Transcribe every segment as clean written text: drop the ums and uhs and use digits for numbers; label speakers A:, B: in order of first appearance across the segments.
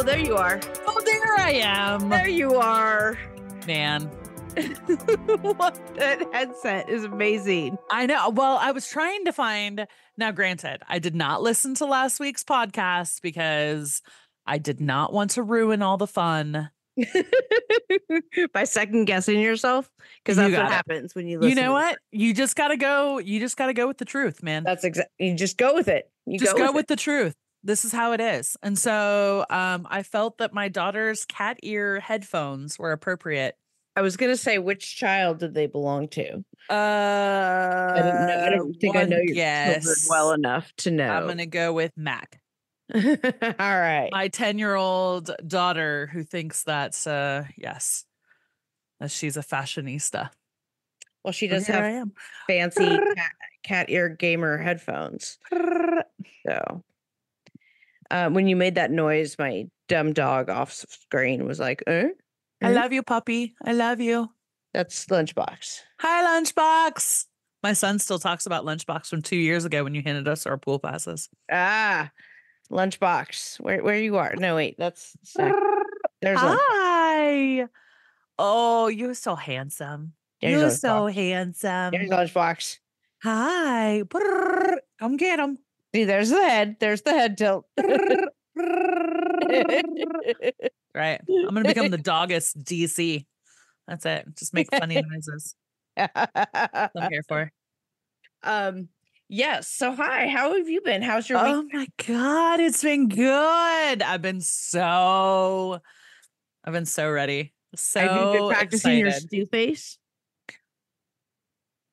A: there you are.
B: Oh, there I am.
A: There you are.
B: Man.
A: What, that headset is amazing.
B: I know. Well, I was trying to find. Now, granted, I did not listen to last week's podcast because I did not want to ruin all the fun.
A: By second guessing yourself, because that's what happens when you listen.
B: You know what? You just gotta go. You just gotta go with the truth, man.
A: That's exactly. You just go with it. You
B: just go with the truth. This is how it is. And so, I felt that my daughter's cat ear headphones were appropriate.
A: I was gonna say, which child did they belong to? I didn't know. I don't think I know your children well enough to know.
B: I'm gonna go with Mac.
A: All right.
B: My 10-year-old daughter who thinks that, yes, that she's a fashionista.
A: Well, she does have fancy cat ear gamer headphones. So, when you made that noise, my dumb dog off screen was like,
B: I love you, puppy. I love you.
A: That's Lunchbox.
B: Hi, Lunchbox. My son still talks about Lunchbox from 2 years ago when you handed us our pool passes.
A: Ah, Lunchbox. Where you are? No, wait. There's
B: Hi. Oh, you're so handsome. You're so handsome.
A: There's Lunchbox.
B: Hi. Come get him.
A: See, there's the head. There's the head tilt.
B: Right. I'm going to become the doggest DC. That's it. Just make funny noises. That's what I'm here for.
A: Yes. So hi, how have you been? How's your week?
B: Oh my God, it's been good. I've been so ready. So
A: have you been practicing your stew face?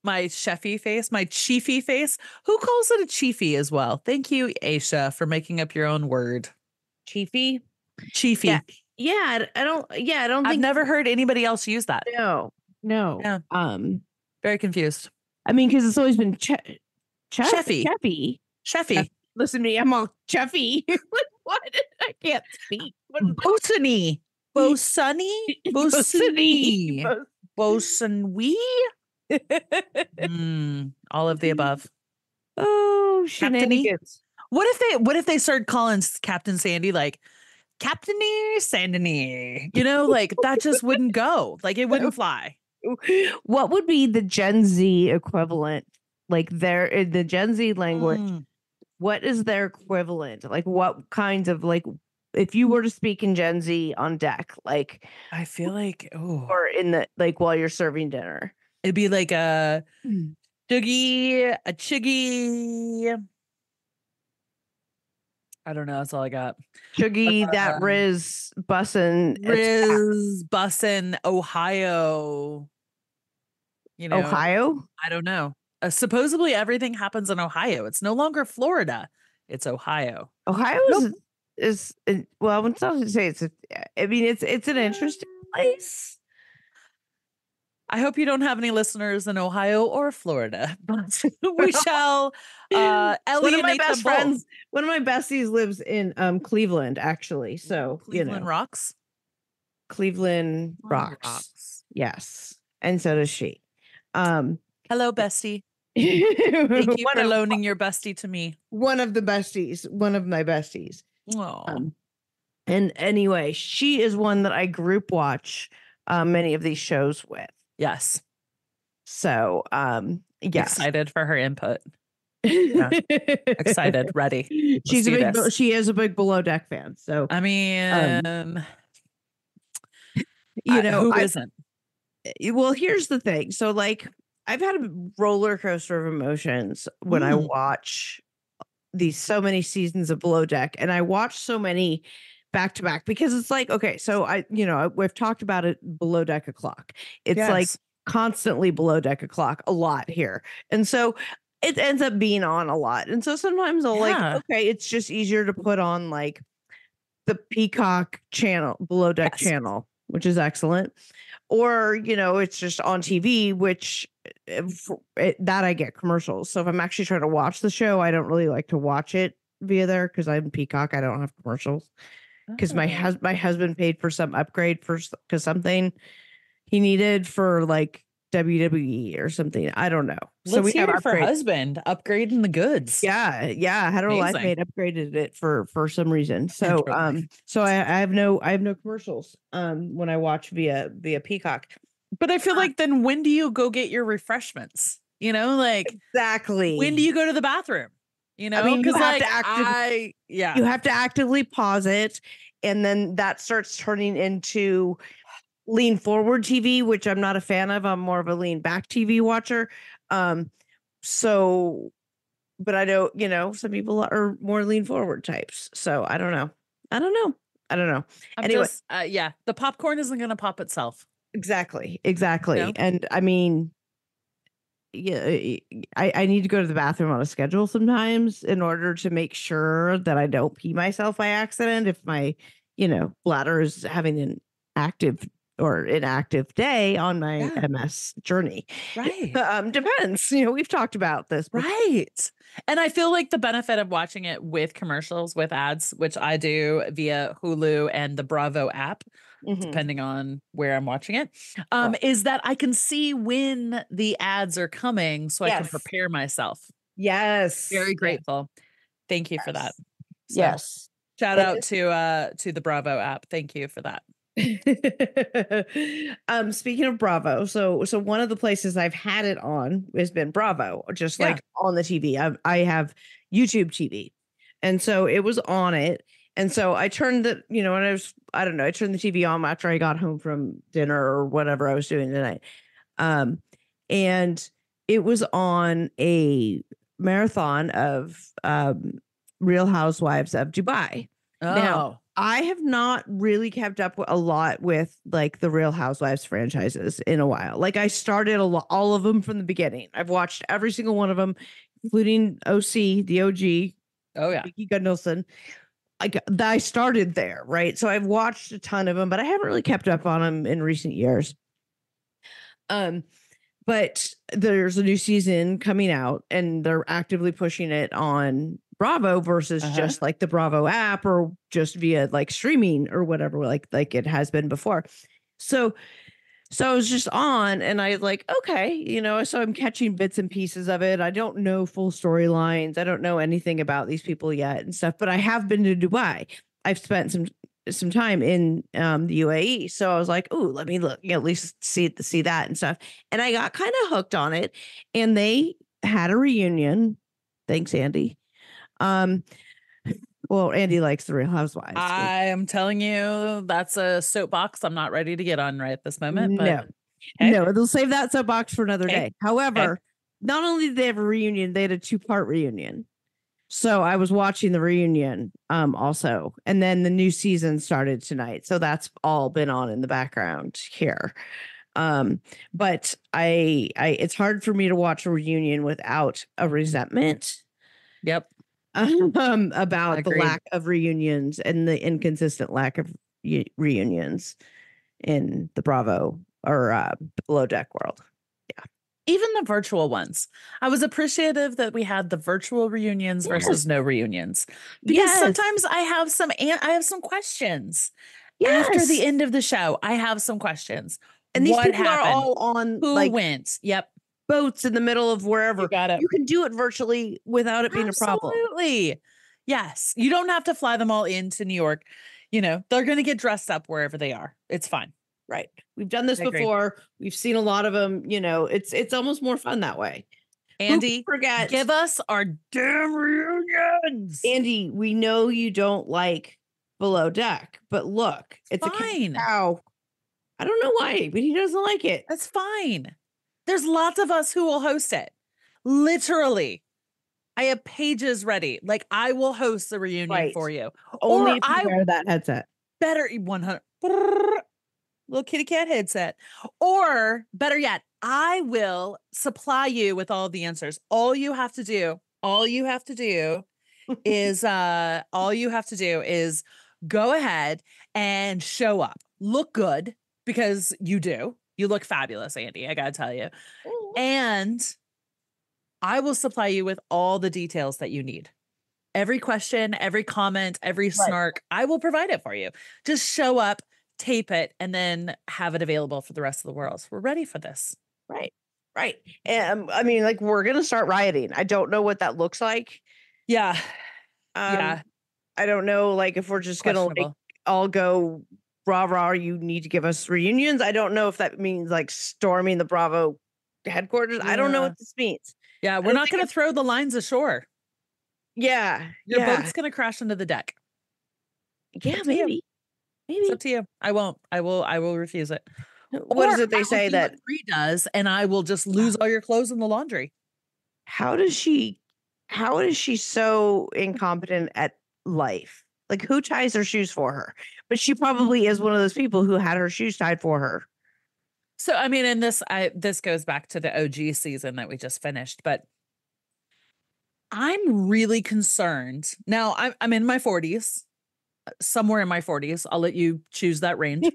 B: My chefy face, my chiefy face. Who calls it a chiefy as well? Thank you, Aisha, for making up your own word.
A: Chiefy?
B: Chiefy.
A: Yeah, I don't
B: I've never heard anybody else use that.
A: No.
B: Yeah. Very confused.
A: I mean, because it's always been
B: chefy.
A: Listen to me, I'm all chefy. What? I can't speak.
B: Bosunny. All of the above.
A: Oh, shenanigans.
B: What if they started calling Captain Sandy like Captainy Sandiny? You know, like that just wouldn't go. Like it wouldn't fly.
A: What would be the Gen Z equivalent? Like in the Gen Z language, what is their equivalent? Like what kinds of, like, if you were to speak in Gen Z on deck, like
B: I feel like
A: or in the, like, while you're serving dinner.
B: It'd be like a chuggy, a chiggy. I don't know. That's all I got.
A: Chuggy, that Riz bussin',
B: Ohio. You know,
A: Ohio?
B: I don't know. Supposedly everything happens in Ohio. It's no longer Florida. It's Ohio.
A: Ohio is well, I wouldn't say it's an interesting place.
B: I hope you don't have any listeners in Ohio or Florida, but we shall alienate them both.
A: One of my besties lives in Cleveland, actually. So
B: Cleveland rocks.
A: Cleveland rocks. Yes, and so does she.
B: Hello, bestie. Thank you for loaning your bestie to me.
A: One of my besties.
B: Oh.
A: And anyway, she is one that I group watch many of these shows with.
B: Yes.
A: So, yes.
B: Excited for her input. Yeah. Excited, ready.
A: She is a big Below Deck fan. So,
B: I mean,
A: who
B: isn't?
A: Well, here's the thing. So, like, I've had a roller coaster of emotions when I watch so many seasons of Below Deck, and I watch so many back to back, because it's like, okay, so we've talked about it, Below Deck o'clock. It's like constantly Below Deck o'clock a lot here. And so it ends up being on a lot. And so sometimes I'll like, okay, it's just easier to put on like the Peacock channel, Below Deck channel, which is excellent. Or, it's just on TV, which that I get commercials. So if I'm actually trying to watch the show, I don't really like to watch it via there, because I'm Peacock. I don't have commercials. Because my husband paid for some upgrade because something he needed for like WWE or something. I don't know. So
B: Let's
A: we have
B: hear it for
A: upgrade.
B: husband upgrading the goods.
A: Yeah. Hetero Life
B: Amazing.
A: Mate upgraded it for some reason. So
B: Hetero Life.
A: so I have no commercials when I watch via Peacock.
B: But I feel like then when do you go get your refreshments? You know, like
A: Exactly.
B: when do you go to the bathroom? You know,
A: I mean, you
B: because
A: have
B: like
A: to actively you have to actively pause it, and then that starts turning into lean forward TV, which I'm not a fan of. I'm more of a lean back TV watcher. So but I know, some people are more lean forward types. So I don't know. I don't know. I don't know.
B: I'm
A: Anyway,
B: just yeah, the popcorn isn't gonna pop itself.
A: exactly.
B: You know?
A: And I mean, yeah, I need to go to the bathroom on a schedule sometimes in order to make sure that I don't pee myself by accident if my, bladder is having an active or inactive day on my
B: Yeah.
A: MS journey.
B: Right.
A: Depends. We've talked about this before.
B: Right. And I feel like the benefit of watching it with commercials, with ads, which I do via Hulu and the Bravo app, depending on where I'm watching it,
A: Right.
B: is that I can see when the ads are coming so I can
A: Yes.
B: prepare myself.
A: Yes.
B: Very grateful. Thank you for that. So
A: Yes.
B: shout
A: And
B: out to the Bravo app. Thank you for that.
A: Speaking of Bravo, so one of the places I've had it on has been Bravo, just
B: Yeah.
A: like on the TV. I have YouTube TV, and so it was on it, and so I turned the, and I don't know, I turned the TV on after I got home from dinner or whatever I was doing tonight, and it was on a marathon of Real Housewives of Dubai. Now,
B: Oh,
A: I have not really kept up a lot with like the Real Housewives franchises in a while. Like I started all of them from the beginning. I've watched every single one of them, including OC, the OG,
B: oh yeah.
A: Vicky Gundelson. I started there, right? So I've watched a ton of them, but I haven't really kept up on them in recent years. But there's a new season coming out, and they're actively pushing it on Bravo versus just like the Bravo app or just via like streaming or whatever, like it has been before. So I was just on, and I like, okay, so I'm catching bits and pieces of it. I don't know full storylines. I don't know anything about these people yet and stuff, but I have been to Dubai. I've spent some time in the UAE. So I was like, "Ooh, let me look, at least see that and stuff." And I got kind of hooked on it, and they had a reunion. Thanks, Andy. Well, Andy likes the Real Housewives.
B: I am telling you, that's a soapbox I'm not ready to get on right at this moment. But
A: No, no, they'll save that soapbox for another day.
B: Okay.
A: However, not only did they have a reunion, they had a 2-part reunion. So I was watching the reunion also. And then the new season started tonight. So that's all been on in the background here. But I it's hard for me to watch a reunion without a resentment.
B: Yep.
A: About
B: Agreed.
A: the lack of reunions and the inconsistent lack of reunions in the Bravo or Below Deck world. Yeah.
B: Even the virtual ones. I was appreciative that we had the virtual reunions versus no reunions. Because sometimes I have some questions. After the end of the show, I have some questions.
A: And these
B: what
A: people
B: happened?
A: are all on
B: Who went? Yep.
A: boats in the middle of wherever.
B: You got it.
A: You can do it virtually without it being a problem.
B: Absolutely. Yes. You don't have to fly them all into New York. They're going to get dressed up wherever they are. It's fine.
A: Right. We've done this
B: I agree.
A: before. We've seen a lot of them. It's almost more fun that way.
B: Andy, give us our damn reunions.
A: Andy, we know you don't like Below Deck, but look, it's
B: fine.
A: A cow. I don't know why, but he doesn't like it.
B: That's fine. There's lots of us who will host it. Literally. I have pages ready. Like I will host the reunion for you.
A: Only if you wear that headset.
B: Better 100 little kitty cat headset. Or better yet, I will supply you with all the answers. All you have to do is go ahead and show up. Look good because you do. You look fabulous, Andy. I got to tell you.
A: Ooh.
B: And I will supply you with all the details that you need. Every question, every comment, every snark, I will provide it for you. Just show up, tape it, and then have it available for the rest of the world. We're ready for this.
A: Right. Right. And I mean, like, we're gonna start rioting. I don't know what that looks like.
B: Yeah.
A: Um,
B: Yeah.
A: I don't know, like, if we're just gonna, like,
B: Questionable.
A: all go rah rah, you need to give us reunions. I don't know if that means like storming the Bravo headquarters. I don't know
B: Yeah.
A: what this means.
B: Yeah.
A: I
B: We're
A: don't
B: not
A: think
B: going to
A: it's
B: throw the lines ashore.
A: yeah,
B: Your
A: yeah,
B: boat's going to crash into the deck. It's
A: yeah,
B: up to you.
A: maybe,
B: It's up
A: maybe.
B: to you. I won't. I will refuse it.
A: What
B: Or
A: is it
B: I
A: they
B: will
A: say
B: do what
A: that
B: Bree does and I will just lose all your clothes in the laundry.
A: how does she how is she so incompetent at life? Like, who ties her shoes for her? But she probably is one of those people who had her shoes tied for her.
B: So I mean, and this goes back to the OG season that we just finished, but I'm really concerned. Now I'm in my 40s, somewhere in my 40s. I'll let you choose that range.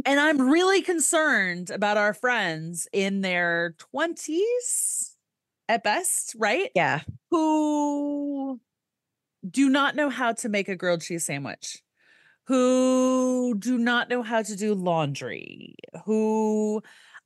B: And I'm really concerned about our friends in their 20s at best, right?
A: Yeah.
B: Who do not know how to make a grilled cheese sandwich, who do not know how to do laundry, who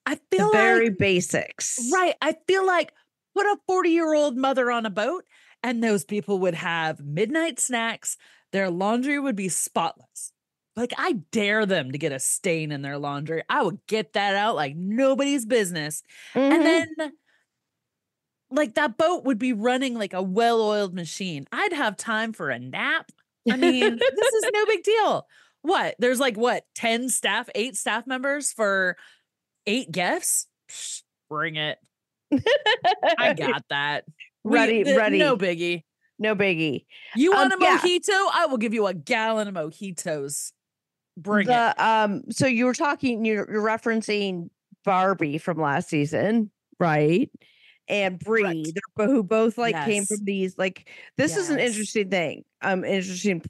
B: I
A: The
B: feel like,
A: very basics.
B: right, I feel like put a 40-year-old mother on a boat and those people would have midnight snacks. Their laundry would be spotless. Like, I dare them to get a stain in their laundry. I would get that out like nobody's business. And
A: Mhm.
B: then, like, that boat would be running like a well-oiled machine. I'd have time for a nap. I mean, this is no big deal. What? There's like what, 10 staff, 8 staff members for 8 guests? Psh, bring it. I got that.
A: Ready,
B: No
A: ready.
B: biggie.
A: No biggie.
B: You want a
A: Yeah,
B: mojito? I will give you a gallon of mojitos. Bring it.
A: so you were talking you're referencing Barbie from last season, right? And Bree,
B: Correct.
A: who both, like, came from
B: Yes.
A: these, like, this is an
B: Yes.
A: interesting thing, interesting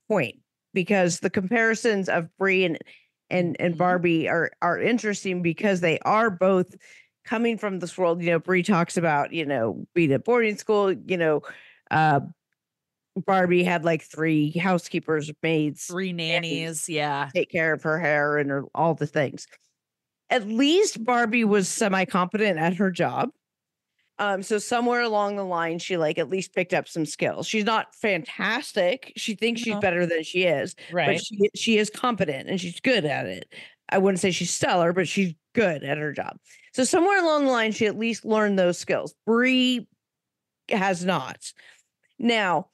A: point, because the comparisons of Bree and
B: Mhm.
A: Barbie are interesting because they are both coming from this world. Bree talks about, being at boarding school, uh Barbie had like three housekeepers, maids,
B: 3
A: nannies
B: nannies. Yeah.
A: take care of her hair and all the things. At least Barbie was semi competent at her job. So somewhere along the line, she, like, at least picked up some skills. She's not fantastic. She thinks she's
B: No.
A: better than she is, but
B: Right.
A: she is competent and she's good at it. I wouldn't say she's stellar, but she's good at her job. So somewhere along the line, she at least learned those skills. Bree has not. Now,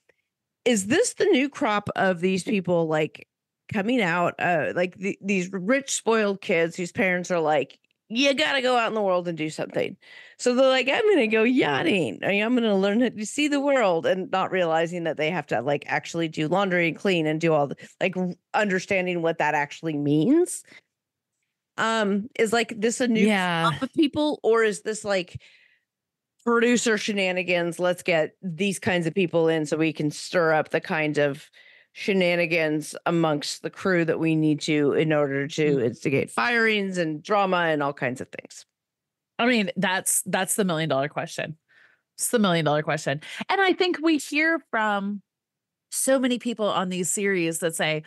A: is this the new crop of these people, like, coming out, like, these rich spoiled kids whose parents are like, you got to go out in the world and do something. So they're like, I'm going to go yachting. I'm going to learn how to see the world, and not realizing that they have to, like, actually do laundry and clean and do all the, like, understanding what that actually means. Is, like, this a new
B: Yeah.
A: crop of people, or is this like producer shenanigans? Let's get these kinds of people in so we can stir up the kind of shenanigans amongst the crew that we need to in order to instigate firings and drama and all kinds of things.
B: I mean, that's the $1,000,000 question. It's the $1,000,000 question. And I think we hear from so many people on these series that say,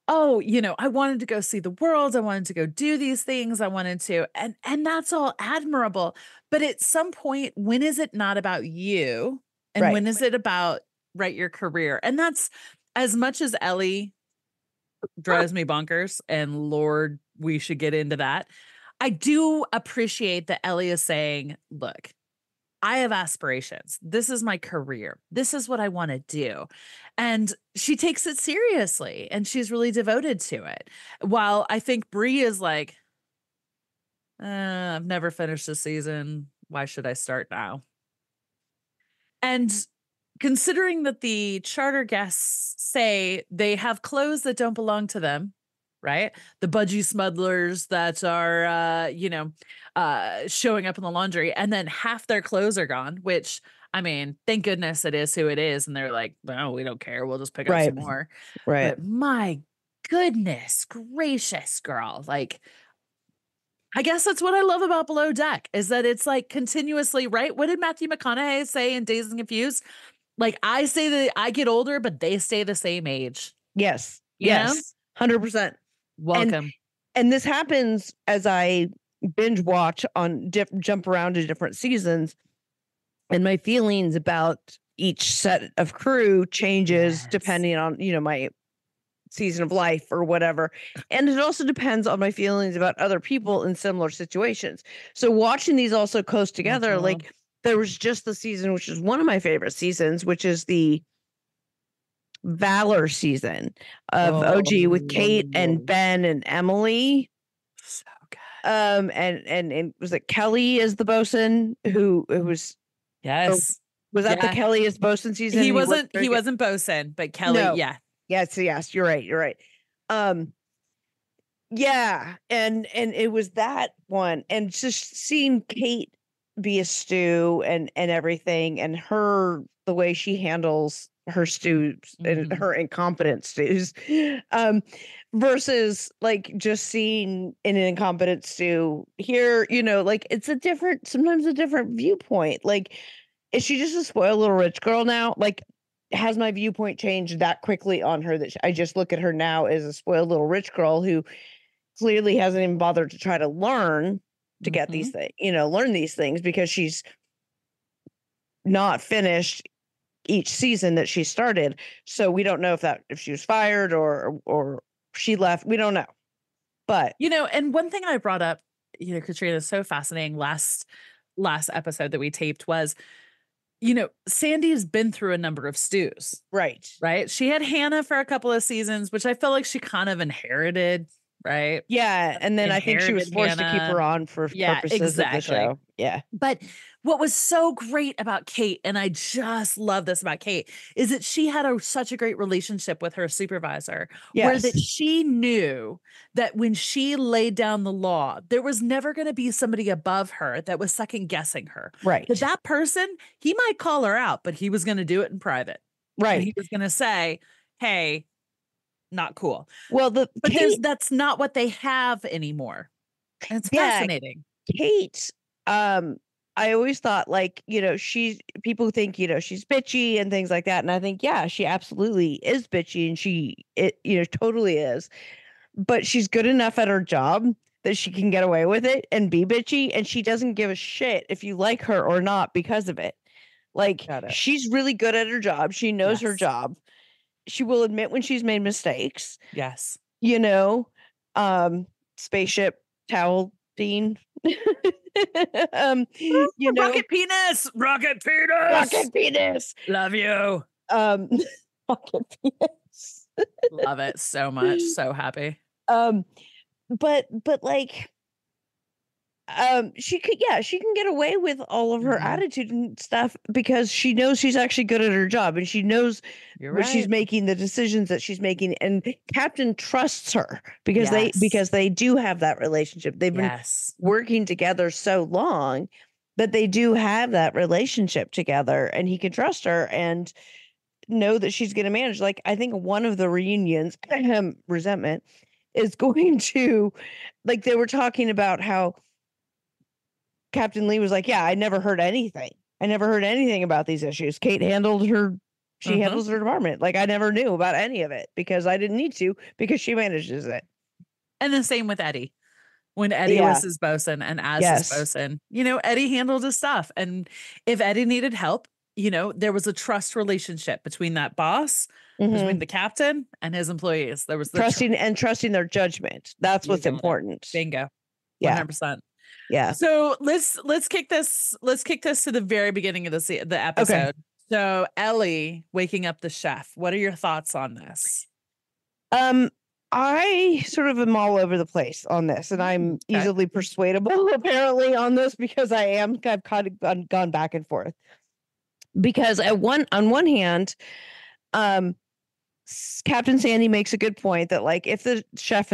B: "Oh, I wanted to go see the world. I wanted to go do these things. I wanted to." And that's all admirable. But at some point, when is it not about you? And
A: Right.
B: when is it about, right, your career? And that's, as much as Ellie drives me bonkers, and Lord, we should get into that. I do appreciate that Ellie is saying, "Look, I have aspirations. This is my career. This is what I want to do." And she takes it seriously and she's really devoted to it. While I think Bree is like, I've never finished the season. Why should I start now?" And considering that the charter guests say they have clothes that don't belong to them, right? The budgie smugglers that are, showing up in the laundry, and then half their clothes are gone, which, I mean, thank goodness it is who it is. And they're like, "No, we don't care. We'll just pick up
A: Right.
B: some more."
A: Right.
B: But my goodness gracious, girl. Like, I guess that's what I love about Below Deck is that it's like continuously, right? What did Matthew McConaughey say in Dazed and Confused? Like, I say that I get older, but they stay the same age,
A: Yes.
B: you know?
A: Yes. 100%. And
B: Welcome.
A: and this happens as I binge watch on jump around to different seasons, and my feelings about each set of crew changes
B: Yes.
A: depending on, my season of life or whatever. And it also depends on my feelings about other people in similar situations. So watching these also coast together,
B: Uh-huh.
A: like there was just the season, which is one of my favorite seasons, which is the Valor season of OG with Kate and
B: Oh,
A: Ben and Emily.
B: so good.
A: And was it Kelly as the bosun who it was, or
B: Yes.
A: was that the
B: Yeah.
A: Kelly as bosun season?
B: He
A: And he worked
B: wasn't
A: very
B: he
A: good.
B: wasn't bosun, but Kelly,
A: No.
B: yeah.
A: Yes, you're right. You're right. Um, yeah, and it was that one, and just seeing Kate be a stew and everything, and the way she handles her stews and
B: Mhm.
A: her incompetent stews, um, versus like just seeing an incompetent stew here, like it's sometimes a different viewpoint. Like, is she just a spoiled little rich girl now? Like, has my viewpoint changed that quickly on her that I just look at her now as a spoiled little rich girl who clearly hasn't even bothered to try to learn to get these
B: Mhm.
A: things, learn these things because she's not finished each season that she started. So we don't know if she was fired or she left. We don't know. But
B: And one thing I brought up, Katrina, is so fascinating last episode that we taped was, Sandy's been through a number of stews,
A: right.
B: right? She had Hannah for a couple of seasons, which I felt like she kind of inherited, right?
A: Yeah, and then I think she was
B: Inherited
A: forced to keep
B: Hannah.
A: her on for
B: Yeah,
A: purposes of the
B: exactly.
A: show. Yeah.
B: But what was so great about Kate, and I just love this about Kate, is that she had such a great relationship with her supervisor, where that
A: Yes.
B: she knew that when she laid down the law, there was never going to be somebody above her that was second guessing her. That
A: Right.
B: that person, he might call her out, but he was going to do it in private. And
A: Right.
B: he was going to say, hey, not cool.
A: Well, the
B: But
A: Kate,
B: that's not what they have anymore. And it's
A: yeah,
B: fascinating.
A: Kate, I always thought like, people think, she's bitchy and things like that. And I think, yeah, she absolutely is bitchy and totally is. But she's good enough at her job that she can get away with it and be bitchy. And she doesn't give a shit if you like her or not because of it. Like,
B: Got it.
A: she's really good at her job. She knows her
B: Yes.
A: job. She will admit when she's made mistakes,
B: Yes.
A: you know, spaceship towel Dean. um, you know,
B: Rocket penis. Rocket penis.
A: rocket penis.
B: Love you.
A: Um, rocket penis.
B: Love it so much. So happy.
A: um, but like, she can get away with all of her
B: Mhm.
A: attitude and stuff because she knows she's actually good at her job and she knows
B: You're
A: what she's
B: right.
A: making, the decisions that she's making, and Captain trusts her because they
B: Yes.
A: do have that relationship. They've been
B: Yes.
A: working together so long that they do have that relationship together, and he can trust her and know that she's going to manage. Like, I think one of the reunions, resentment is going to, like, they were talking about how Captain Lee was like, "Yeah, I never heard anything. I never heard anything about these issues. Kate handled her she
B: Uh-huh.
A: handles her department. Like, I never knew about any of it because I didn't need to because she manages it."
B: And the same with Eddie. When Eddie
A: Yeah.
B: was his bosun and as his
A: Yes.
B: bosun, Eddie handled his stuff. And if Eddie needed help, there was a trust relationship between that boss, between
A: Mhm.
B: the captain and his employees. There was the
A: Trusting their judgment. That's
B: You
A: what's
B: got it.
A: important.
B: Bingo.
A: Yeah.
B: 100%.
A: Yeah.
B: So let's kick this to the very beginning of the
A: Okay.
B: episode. So Ellie waking up the chef. What are your thoughts on this?
A: Um, I sort of am all over the place on this, and I'm
B: Okay.
A: easily persuadable apparently on this because I've kind of gone back and forth. Because on one hand, um, Captain Sandy makes a good point that like if the chef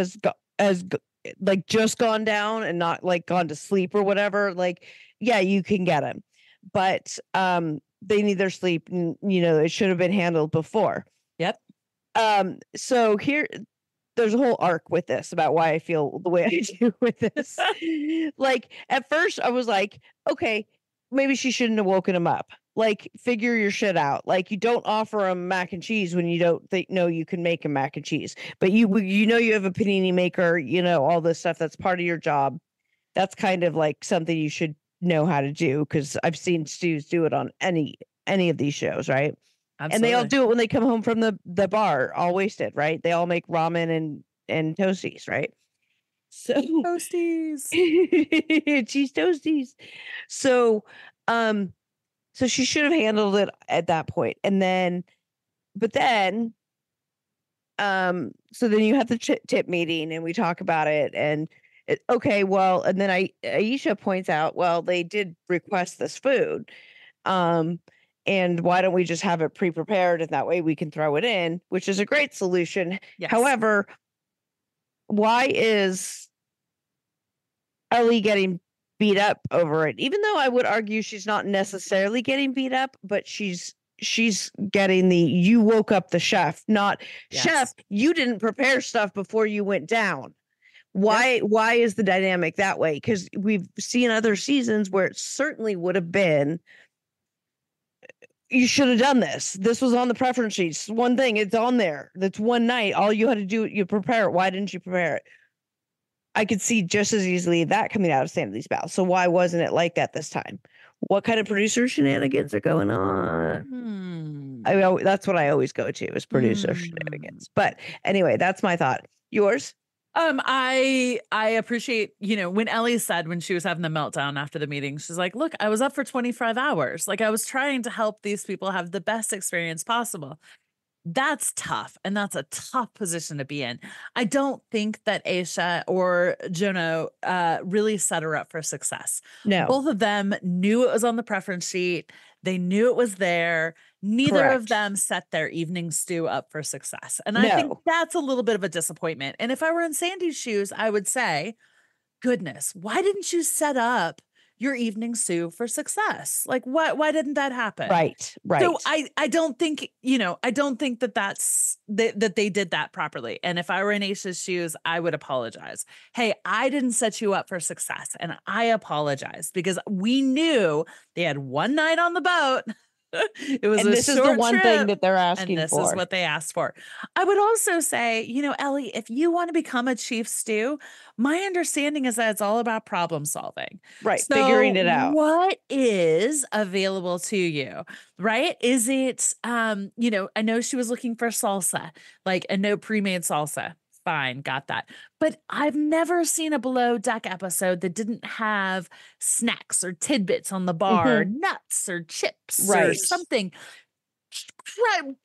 A: like just gone down and not like gone to sleep or whatever, like yeah, you can get him, but they need their sleep, and it should have been handled before.
B: Yep.
A: So here there's a whole arc with this about why I feel the way I do with this. Like at first I was like, okay, maybe she shouldn't have woken him up. Like figure your shit out. Like you don't offer him mac and cheese when you don't know you can make him mac and cheese. But you have a panini maker, all this stuff that's part of your job. That's kind of like something you should know how to do, because I've seen stews do it on any of these shows, right? And they all
B: Absolutely.
A: do it when they come home from the bar, all wasted, right? They all make ramen and toasties, right? So
B: Toasties.
A: cheese toasties. So, um, so she should have handled it at that point, and then, but then, so then you have the tip meeting, and we talk about it, and okay, well, and then Aisha points out, well, they did request this food, um, and why don't we just have it pre-prepared, and that way we can throw it in, which is a great solution.
B: Yes.
A: However, why is Ellie getting beat up over it? Even though I would argue she's not necessarily getting beat up, but she's getting the "you woke up the chef," not "chef,
B: Yes.
A: you didn't prepare stuff before you went down."
B: Yep.
A: Why is the dynamic that way? Because we've seen other seasons where it certainly would have been, you should have done this. This was on the preference sheets. One thing, it's on there. That's one night. All you had to do, you prepare it. Why didn't you prepare it? I could see just as easily that coming out of Sandy's mouth. So why wasn't it like that this time? What kind of producer shenanigans are going on?
B: Hmm.
A: That's what I always go to, is producer
B: Hmm.
A: shenanigans. But anyway, that's my thought. Yours?
B: I appreciate, when Ellie said, when she was having the meltdown after the meeting, she's like, "Look, I was up for 25 hours. Like, I was trying to help these people have the best experience possible." That's tough, and that's a tough position to be in. I don't think that Aisha or Jono really set her up for success.
A: No.
B: Both of them knew it was on the preference sheet. They knew it was there. Neither of
A: Correct.
B: them set their evening stew up for success. And I think
A: No.
B: that's a little bit of a disappointment. And if I were in Sandy's shoes, I would say, goodness, why didn't you set up your evening stew for success? Like, why didn't that happen?
A: Right.
B: So
A: Right.
B: I don't think, I don't think that that they did that properly. And if I were in Aisha's shoes, I would apologize. Hey, I didn't set you up for success, and I apologize, because we knew they had one night on the boat. It was
A: And
B: a
A: this is the
B: short
A: one thing
B: trip,
A: that they're
B: and
A: asking
B: this is
A: for.
B: what they asked for. I would also say, Ellie, if you want to become a chief stew, my understanding is that it's all about problem solving.
A: Right. Figuring
B: So,
A: it out.
B: what is available to you? Right? Is it, I know she was looking for salsa, like a no pre-made salsa. Fine, got that. But I've never seen a below deck episode that didn't have snacks or tidbits on the bar,
A: Mhm.
B: nuts or chips or
A: Right.
B: something.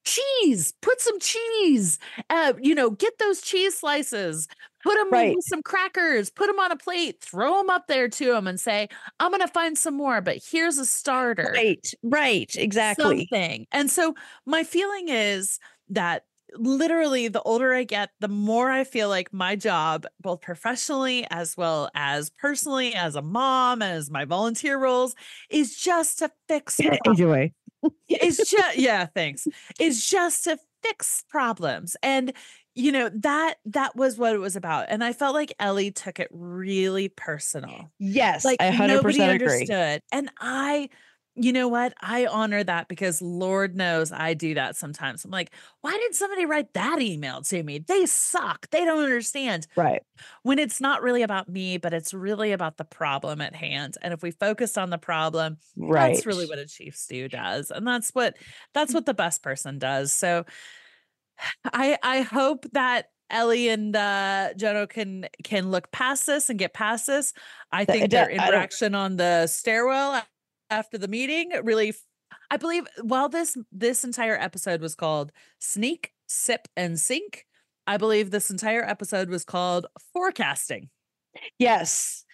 B: Cheese, put some cheese, get those cheese slices, put them
A: Right.
B: with some crackers, put them on a plate, throw them up there to them and say, "I'm going to find some more, but here's a starter."
A: Right. Right. Exactly.
B: Something. And so my feeling is that literally the older I get, the more I feel like my job, both professionally as well as personally, as a mom, as my volunteer roles, is just to fix problems.
A: Anyway.
B: It's just, yeah, thanks. It's just to fix problems. And that was what it was about. And I felt like Ellie took it really personal.
A: Yes,
B: Like,
A: I
B: nobody
A: 100% agree.
B: understood, and you know what? I honor that, because Lord knows I do that sometimes. I'm like, "Why did somebody write that email to me? They suck. They don't understand."
A: Right.
B: When it's not really about me, but it's really about the problem at hand, and if we focused on the problem, that's
A: Right.
B: really what a chief stew does, and that's what the best person does. So, I hope that Ellie and Jono can look past this and get past this. I think their
A: I don't.
B: interaction on the stairwell after the meeting really, I believe, while this entire episode was called Sneak, Sip, and Sink, I believe this entire episode was called Forecasting.
A: Yes.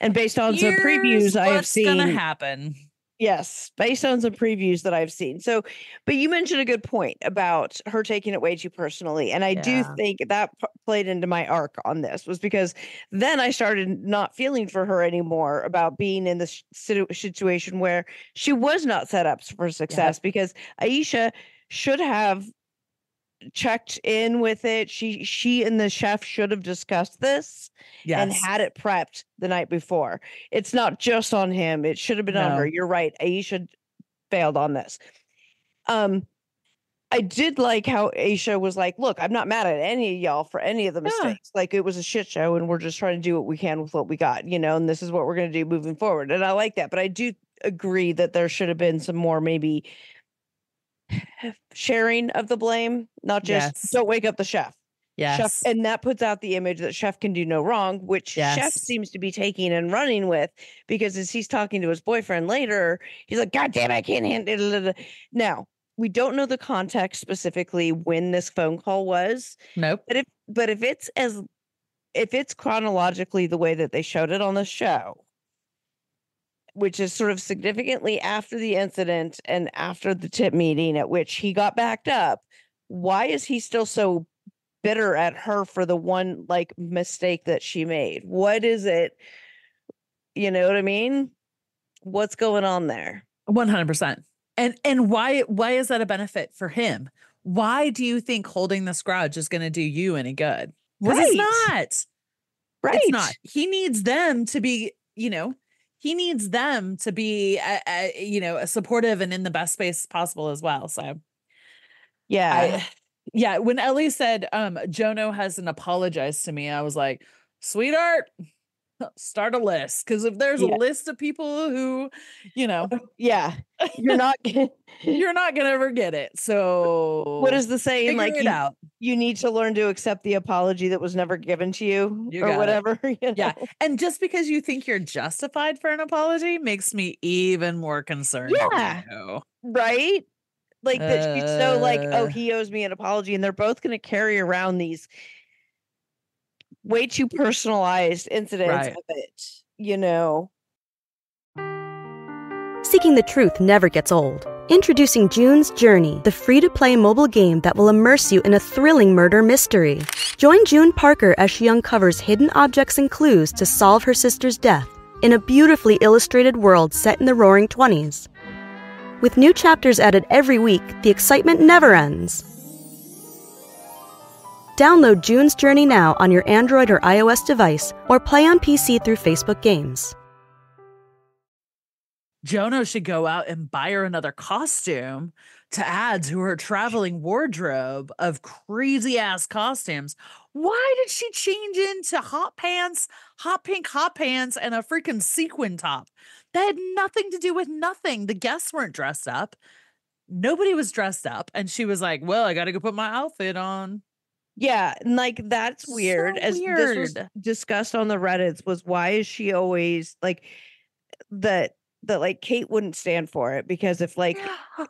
A: And based on some
B: Here's
A: previews I have
B: what's gonna
A: seen,
B: happen.
A: yes, based on some previews that I've seen. So, but you mentioned a good point about her taking it way too personally. And I do
B: Yeah.
A: think that played into my arc on this, was because then I started not feeling for her anymore about being in this situation where she was not set up for success,
B: Yep.
A: because Aisha should have checked in with it. She and the chef should have discussed this and
B: Yes.
A: had it prepped the night before. It's not just on him. It should have been on her.
B: No.
A: You're right. Aisha failed on this. Um, I did like how Aisha was like, look, I'm not mad at any of y'all for any of the
B: Yeah.
A: mistakes. Like it was a shit show and we're just trying to do what we can with what we got, and this is what we're going to do moving forward. And I like that. But I do agree that there should have been some more maybe sharing of the blame, not just
B: Yes.
A: don't wake up the chef. Chef,
B: Yes.
A: and that puts out the image that Chef can do no wrong, which Chef
B: Yes.
A: seems to be taking and running with, because as he's talking to his boyfriend later, he's like, God damn, I can't handle it. Now, we don't know the context specifically when this phone call was,
B: Nope.
A: but if it's chronologically the way that they showed it on the show, which is sort of significantly after the incident and after the tip meeting at which he got backed up, why is he still so bitter at her for the one like mistake that she made? What is it? You know what I mean? What's going on there?
B: 100%. And why is that a benefit for him? Why do you think holding this grudge is going to do you any good? Because it's
A: Right.
B: not. It's not.
A: Right.
B: He needs them to be, he needs them to be, supportive and in the best space possible as well. So
A: Yeah.
B: yeah, when Ellie said, Jono hasn't apologized to me, I was like, sweetheart, start a list. Because if there's a
A: Yeah.
B: list of people who, you know,
A: Yeah. You're not
B: you're not gonna ever get it.
A: what
B: So
A: is the saying?
B: figure
A: Like
B: it out.
A: you need to learn to accept the apology that was never given to you
B: You
A: or
B: got it.
A: whatever,
B: Yeah. And just because you think you're justified for an apology makes me even more concerned for
A: Yeah.
B: you.
A: Right? Like that she's so like, oh,
B: Uh,
A: he owes me an apology, and they're both going to carry around these way too personalized incidents
B: right.
A: of it.
C: Seeking the truth never gets old. Introducing June's Journey, the free-to-play mobile game that will immerse you in a thrilling murder mystery. Join June Parker as she uncovers hidden objects and clues to solve her sister's death in a beautifully illustrated world set in the Roaring '20s. With new chapters added every week, the excitement never ends. Download June's Journey now on your Android or iOS device, or play on PC through Facebook Games.
B: Jono should go out and buy her another costume to add to her traveling wardrobe of crazy ass costumes. Why did she change into hot pants, hot pink hot pants, and a freaking sequin top? That had nothing to do with nothing. The guests weren't dressed up. Nobody was dressed up. And she was like, well, I got to go put my outfit on.
A: Yeah, and like that's weird.
B: So
A: As this was
B: weird.
A: discussed on the Reddits, was why is she always like that like Kate wouldn't stand for it, because if like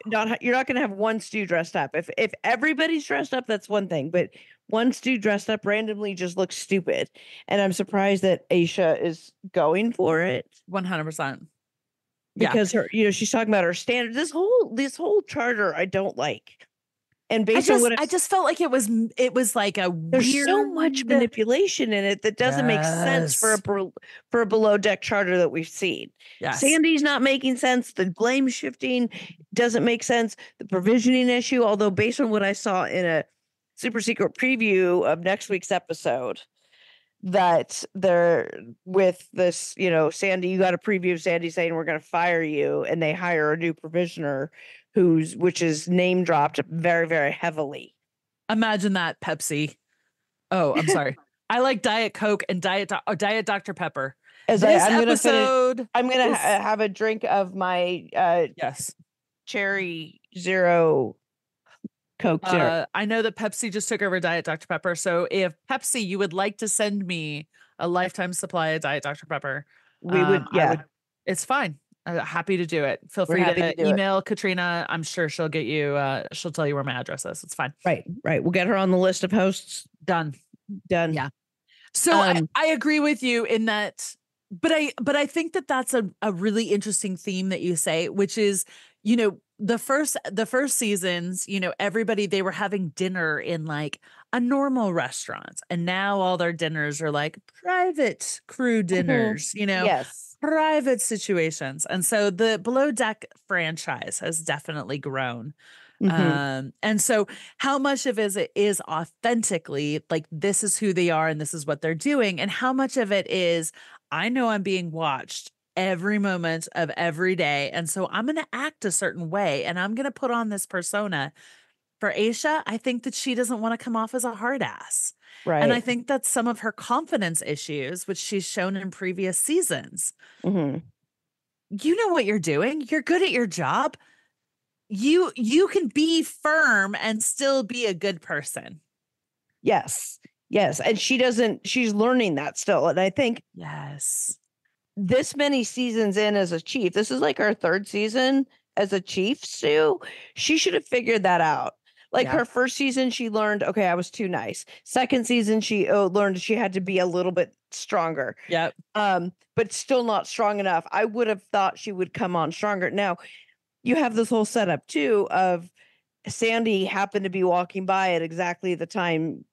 A: you're not going to have one stew dressed up. If everybody's dressed up, that's one thing, but one stew dressed up randomly just looks stupid. And I'm surprised that Aisha is going for it
B: 100%. Yeah.
A: because she's talking about her standards. This whole charter I don't like. And based on what
B: I just felt like it was like a
A: there's so much
B: weird.
A: manipulation in it that doesn't make sense for
B: Yes.
A: a below deck charter that we've seen.
B: Yes.
A: Sandy's not making sense. The blame shifting doesn't make sense. The provisioning issue, although based on what I saw in a super secret preview of next week's episode, that they're with this, Sandy, you got a preview of Sandy saying we're going to fire you, and they hire a new provisioner which is name dropped very, very heavily.
B: Imagine that, Pepsi. Oh, I'm sorry. I like Diet Coke and Diet Dr. Pepper.
A: As
B: This
A: I'm gonna finish,
B: episode,
A: I'm gonna have a drink of my
B: yes,
A: cherry zero Coke zero.
B: I know that Pepsi just took over Diet Dr. Pepper. So if Pepsi, you would like to send me a lifetime supply of Diet Dr. Pepper,
A: We would,
B: I
A: yeah,
B: would. It's fine. Happy to do it. Feel
A: we're
B: free
A: happy to
B: to
A: do it.
B: email Katrina. I'm sure she'll get you. She'll tell you where my address is. It's fine.
A: Right. We'll get her on the list of hosts.
B: Done.
A: Done.
B: Yeah. So I agree with you in that, but I think that that's a really interesting theme that you say, which is, the first seasons, everybody, they were having dinner in like a normal restaurant, and now all their dinners are like private crew dinners,
A: Yes.
B: private situations. And so the Below Deck franchise has definitely grown. And so how much of it is authentically like this is who they are and this is what they're doing, and how much of it is I know I'm being watched every moment of every day, and so I'm going to act a certain way and I'm going to put on this persona. for Aisha, I think that she doesn't want to come off as a hard ass.
A: Right.
B: And I think that's some of her confidence issues, which she's shown in previous seasons.
A: Mm-hmm.
B: You know what you're doing. You're good at your job. You can be firm and still be a good person.
A: Yes. And she's learning that still. And I think
B: yes,
A: this many seasons in as a chief, this is like our third season as a chief, Sue. She should have figured that out. Like her first season, she learned, okay, I was too nice. Second season, she learned she had to be a little bit stronger.
B: Yep.
A: But still not strong enough. I would have thought she would come on stronger. Now, you have this whole setup too of Sandy happened to be walking by at exactly the time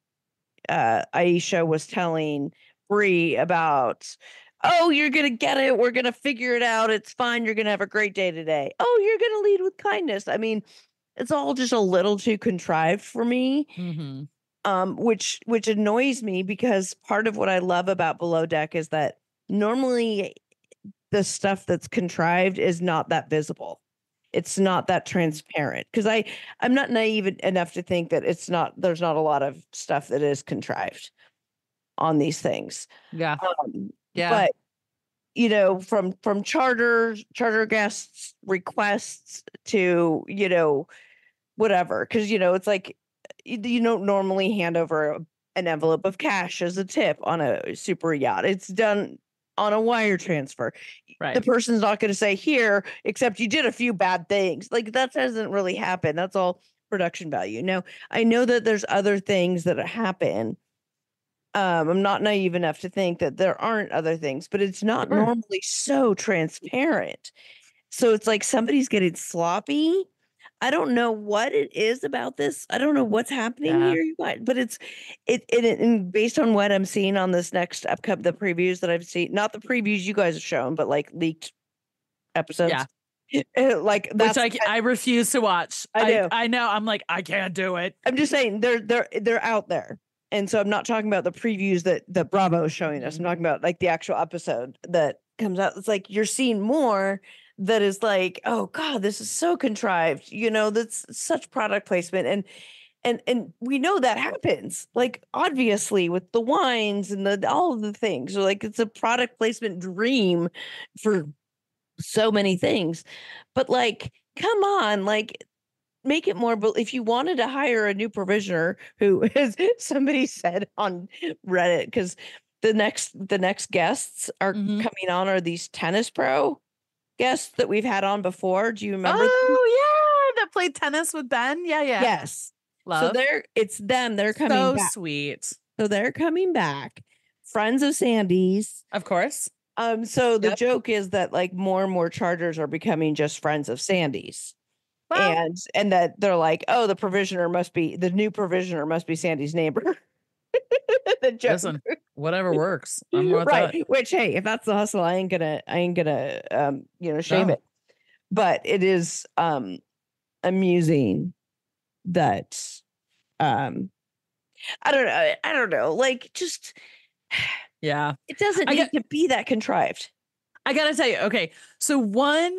A: Aisha was telling Bree about, oh, you're going to get it. We're going to figure it out. It's fine. You're going to have a great day today. Oh, you're going to lead with kindness. I mean, it's all just a little too contrived for me, which annoys me because part of what I love about Below Deck is that normally the stuff that's contrived is not that visible. It's not that transparent because I'm not naive enough to think that there's not a lot of stuff that is contrived on these things.
B: Yeah.
A: But from charter guests requests to, whatever, because, it's like, you don't normally hand over an envelope of cash as a tip on a super yacht. It's done on a wire transfer. Right. The person's not going to say here, except you did a few bad things. Like that doesn't really happen. That's all production value. Now, I know that there's other things that happen. I'm not naive enough to think that there aren't other things, but it's not normally so transparent. So it's like somebody's getting sloppy. I don't know what it is about this. I don't know what's happening here, you guys, but it's based on what I'm seeing on this next upcoming, the previews that I've seen, not the previews you guys have shown, but like leaked episodes. Yeah. Like that's
B: which I refuse to watch. I know. I'm like, I can't do it.
A: I'm just saying they're out there. And so I'm not talking about the previews that Bravo is showing us. I'm talking about like the actual episode that comes out. It's like you're seeing more that is like, oh God, this is so contrived. That's such product placement. And we know that happens. Like obviously with the wines and all of the things. So like it's a product placement dream for so many things. But like, come on, like make it more. But if you wanted to hire a new provisioner, who is somebody said on Reddit, because the next guests are coming on are these tennis pro guests that we've had on before. Do you remember?
B: Oh yeah, that played tennis with Ben. Yeah.
A: Yes.
B: Love.
A: So it's them. They're coming back.
B: So sweet.
A: So they're coming back. Friends of Sandy's,
B: of course.
A: So the joke is that like more and more charters are becoming just friends of Sandy's. Well, and that they're like, oh, the new provisioner must be Sandy's neighbor.
B: Listen, whatever works. I'm with
A: right.
B: that.
A: Which, hey, if that's the hustle, I ain't gonna shame it. But it is amusing that I don't know. Like just it doesn't need to be that contrived.
B: I gotta tell you, okay. So one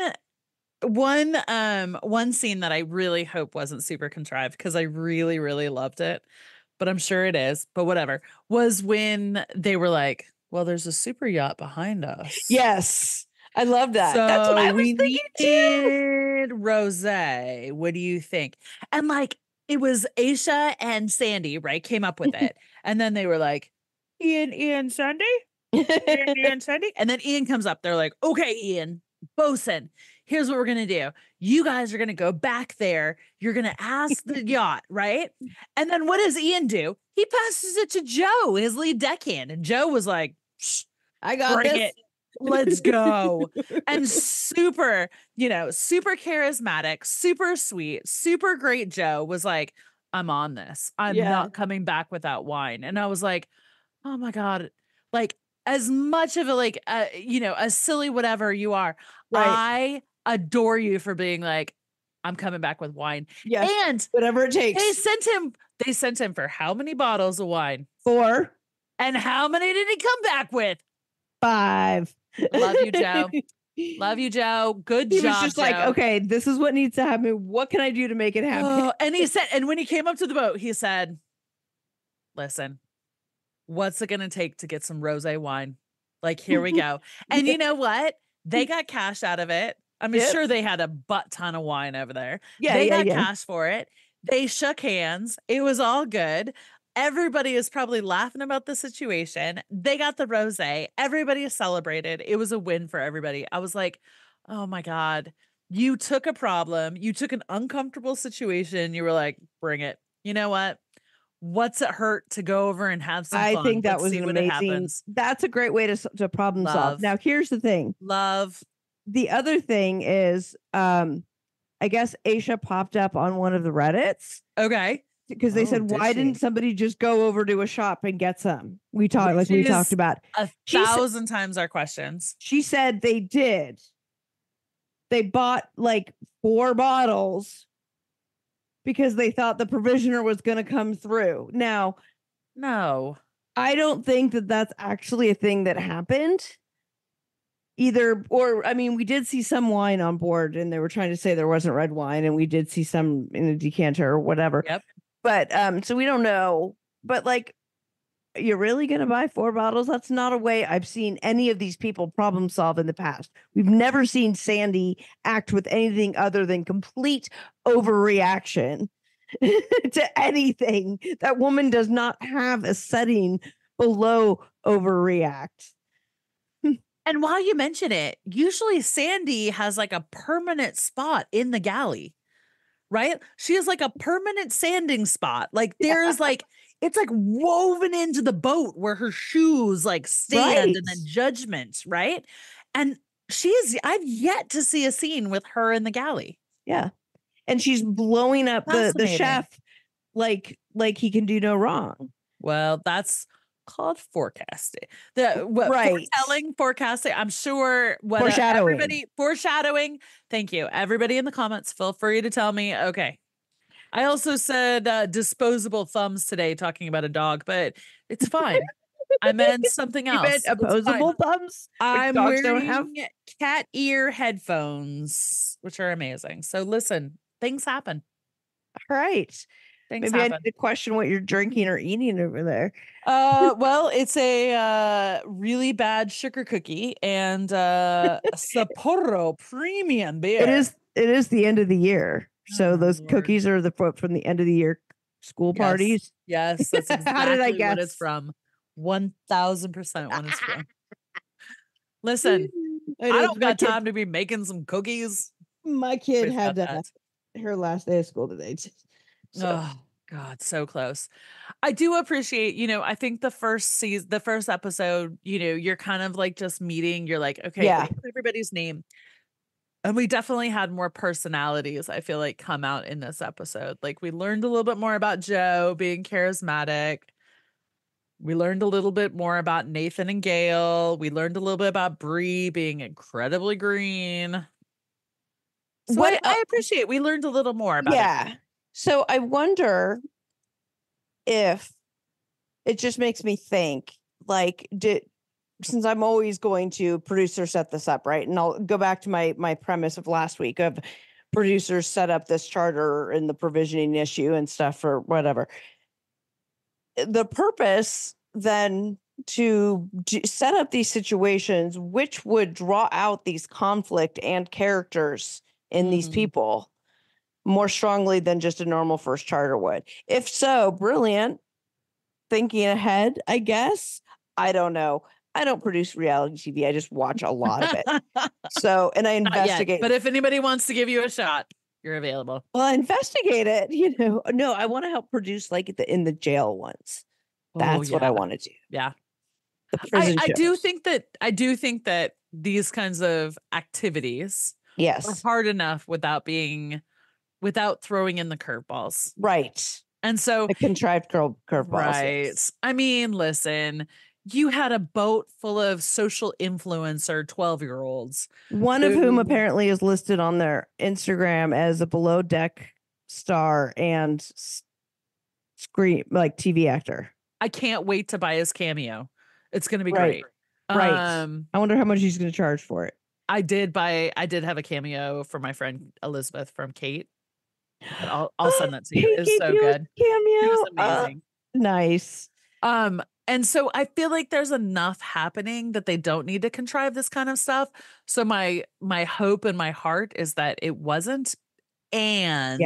B: scene that I really hope wasn't super contrived because I really, really loved it, but I'm sure it is, but whatever, was when they were like, well, there's a super yacht behind us.
A: Yes. I love that.
B: So
A: that's what I was thinking too.
B: Rose, what do you think? And like, it was Aisha and Sandy, right? Came up with it. And then they were like, Ian, Sandy? Ian, Sandy? And then Ian comes up. They're like, okay, Ian, bosun, here's what we're going to do. You guys are going to go back there. You're going to ask the yacht, right? And then what does Ian do? He passes it to Joe, his lead deckhand. And Joe was like,
A: I got this.
B: Let's go. And super charismatic, super sweet, super great Joe was like, I'm on this. I'm not coming back without wine. And I was like, oh my God. Like as much of a silly whatever you are, right. I adore you for being like, I'm coming back with wine.
A: Yeah.
B: And
A: whatever it takes.
B: They sent him for how many bottles of wine?
A: 4.
B: And how many did he come back with?
A: 5.
B: Love you, Joe. Love you, Joe. Good
A: He
B: job,
A: was just like,
B: Joe.
A: okay, this is what needs to happen. What can I do to make it happen?
B: And he said, and when he came up to the boat, he said, listen, what's it going to take to get some rosé wine? Like, here we go. And you know what? They got cash out of it. I'm sure they had a butt ton of wine over there. They got cash for it. They shook hands. It was all good. Everybody is probably laughing about the situation. They got the rosé. Everybody is celebrated. It was a win for everybody. I was like, oh my God, you took a problem. You took an uncomfortable situation. You were like, bring it. You know what? What's it hurt to go over and have some fun?
A: I think that
B: Let's
A: was
B: see
A: an
B: what
A: amazing.
B: happens.
A: That's a great way to problem solve. Now, here's the thing. The other thing is, I guess Aisha popped up on one of the Reddits.
B: Okay.
A: Because they said, why didn't somebody just go over to a shop and get some? We talked about
B: 1,000 times our questions.
A: She said they did. They bought like 4 bottles because they thought the provisioner was going to come through. Now,
B: no,
A: I don't think that that's actually a thing that happened either. Or, I mean, we did see some wine on board and they were trying to say there wasn't red wine, and we did see some in a decanter or whatever.
B: Yep.
A: But so we don't know. But like, you're really going to buy 4 bottles? That's not a way I've seen any of these people problem solve in the past. We've never seen Sandy act with anything other than complete overreaction to anything. That woman does not have a setting below overreact.
B: And while you mention it, usually Sandy has like a permanent spot in the galley, right? She has like a permanent sanding spot. Like there's like, it's like woven into the boat where her shoes like stand and then judgment, right? And I've yet to see a scene with her in the galley.
A: Yeah. And she's blowing up the chef like he can do no wrong.
B: Well, that's called forecasting. Forecasting. I'm sure foreshadowing. Thank you. Everybody in the comments, feel free to tell me. Okay. I also said disposable thumbs today, talking about a dog, but it's fine. I meant something else.
A: You meant opposable thumbs?
B: I'm wearing cat ear headphones, which are amazing. So listen, things happen.
A: All right.
B: Things
A: Maybe
B: happen.
A: I need to question what you're drinking or eating over there.
B: Well, it's a really bad sugar cookie and Sapporo premium beer.
A: It is the end of the year. So those cookies are from the end of the year school parties.
B: Yes, that's exactly
A: How did I guess?
B: what it's from. 1,000% when it's from. Listen, I don't got time to be making some cookies.
A: My kid had her last day of school today.
B: So. Oh God, so close. I do appreciate, I think the first episode, you're kind of like just meeting. You're like, okay, what's everybody's name? And we definitely had more personalities, I feel like, come out in this episode. Like we learned a little bit more about Joe being charismatic. We learned a little bit more about Nathan and Gail. We learned a little bit about Bree being incredibly green. So I appreciate we learned a little more about it.
A: So I wonder if it just makes me think, like, since I'm always going to producer set this up, right? And I'll go back to my premise of last week of producers set up this charter and the provisioning issue and stuff for whatever. The purpose then to set up these situations which would draw out these conflict and characters in these people more strongly than just a normal first charter would. If so, brilliant. Thinking ahead, I guess. I don't know. I don't produce reality TV. I just watch a lot of it. So, and I investigate.
B: But if anybody wants to give you a shot, you're available.
A: Well, I investigate it. No, I want to help produce like in the jail ones. That's what I want to do.
B: Yeah.
A: The prison
B: I do think that these kinds of activities are hard enough without throwing in the curveballs.
A: Right.
B: And so
A: the contrived curveballs.
B: Right.
A: Yes.
B: I mean, listen, you had a boat full of social influencer 12-year-olds.
A: One of whom apparently is listed on their Instagram as a below deck star and screen like TV actor.
B: I can't wait to buy his cameo. It's going to be
A: great.
B: Right.
A: I wonder how much he's going to charge for it.
B: I did have a cameo for my friend Elizabeth from Kate. But I'll send that to you.
A: He
B: It's
A: gave
B: so
A: you a
B: good. It was
A: cameo.
B: amazing.
A: Nice.
B: And so I feel like there's enough happening that they don't need to contrive this kind of stuff. So my hope in my heart is that it wasn't. And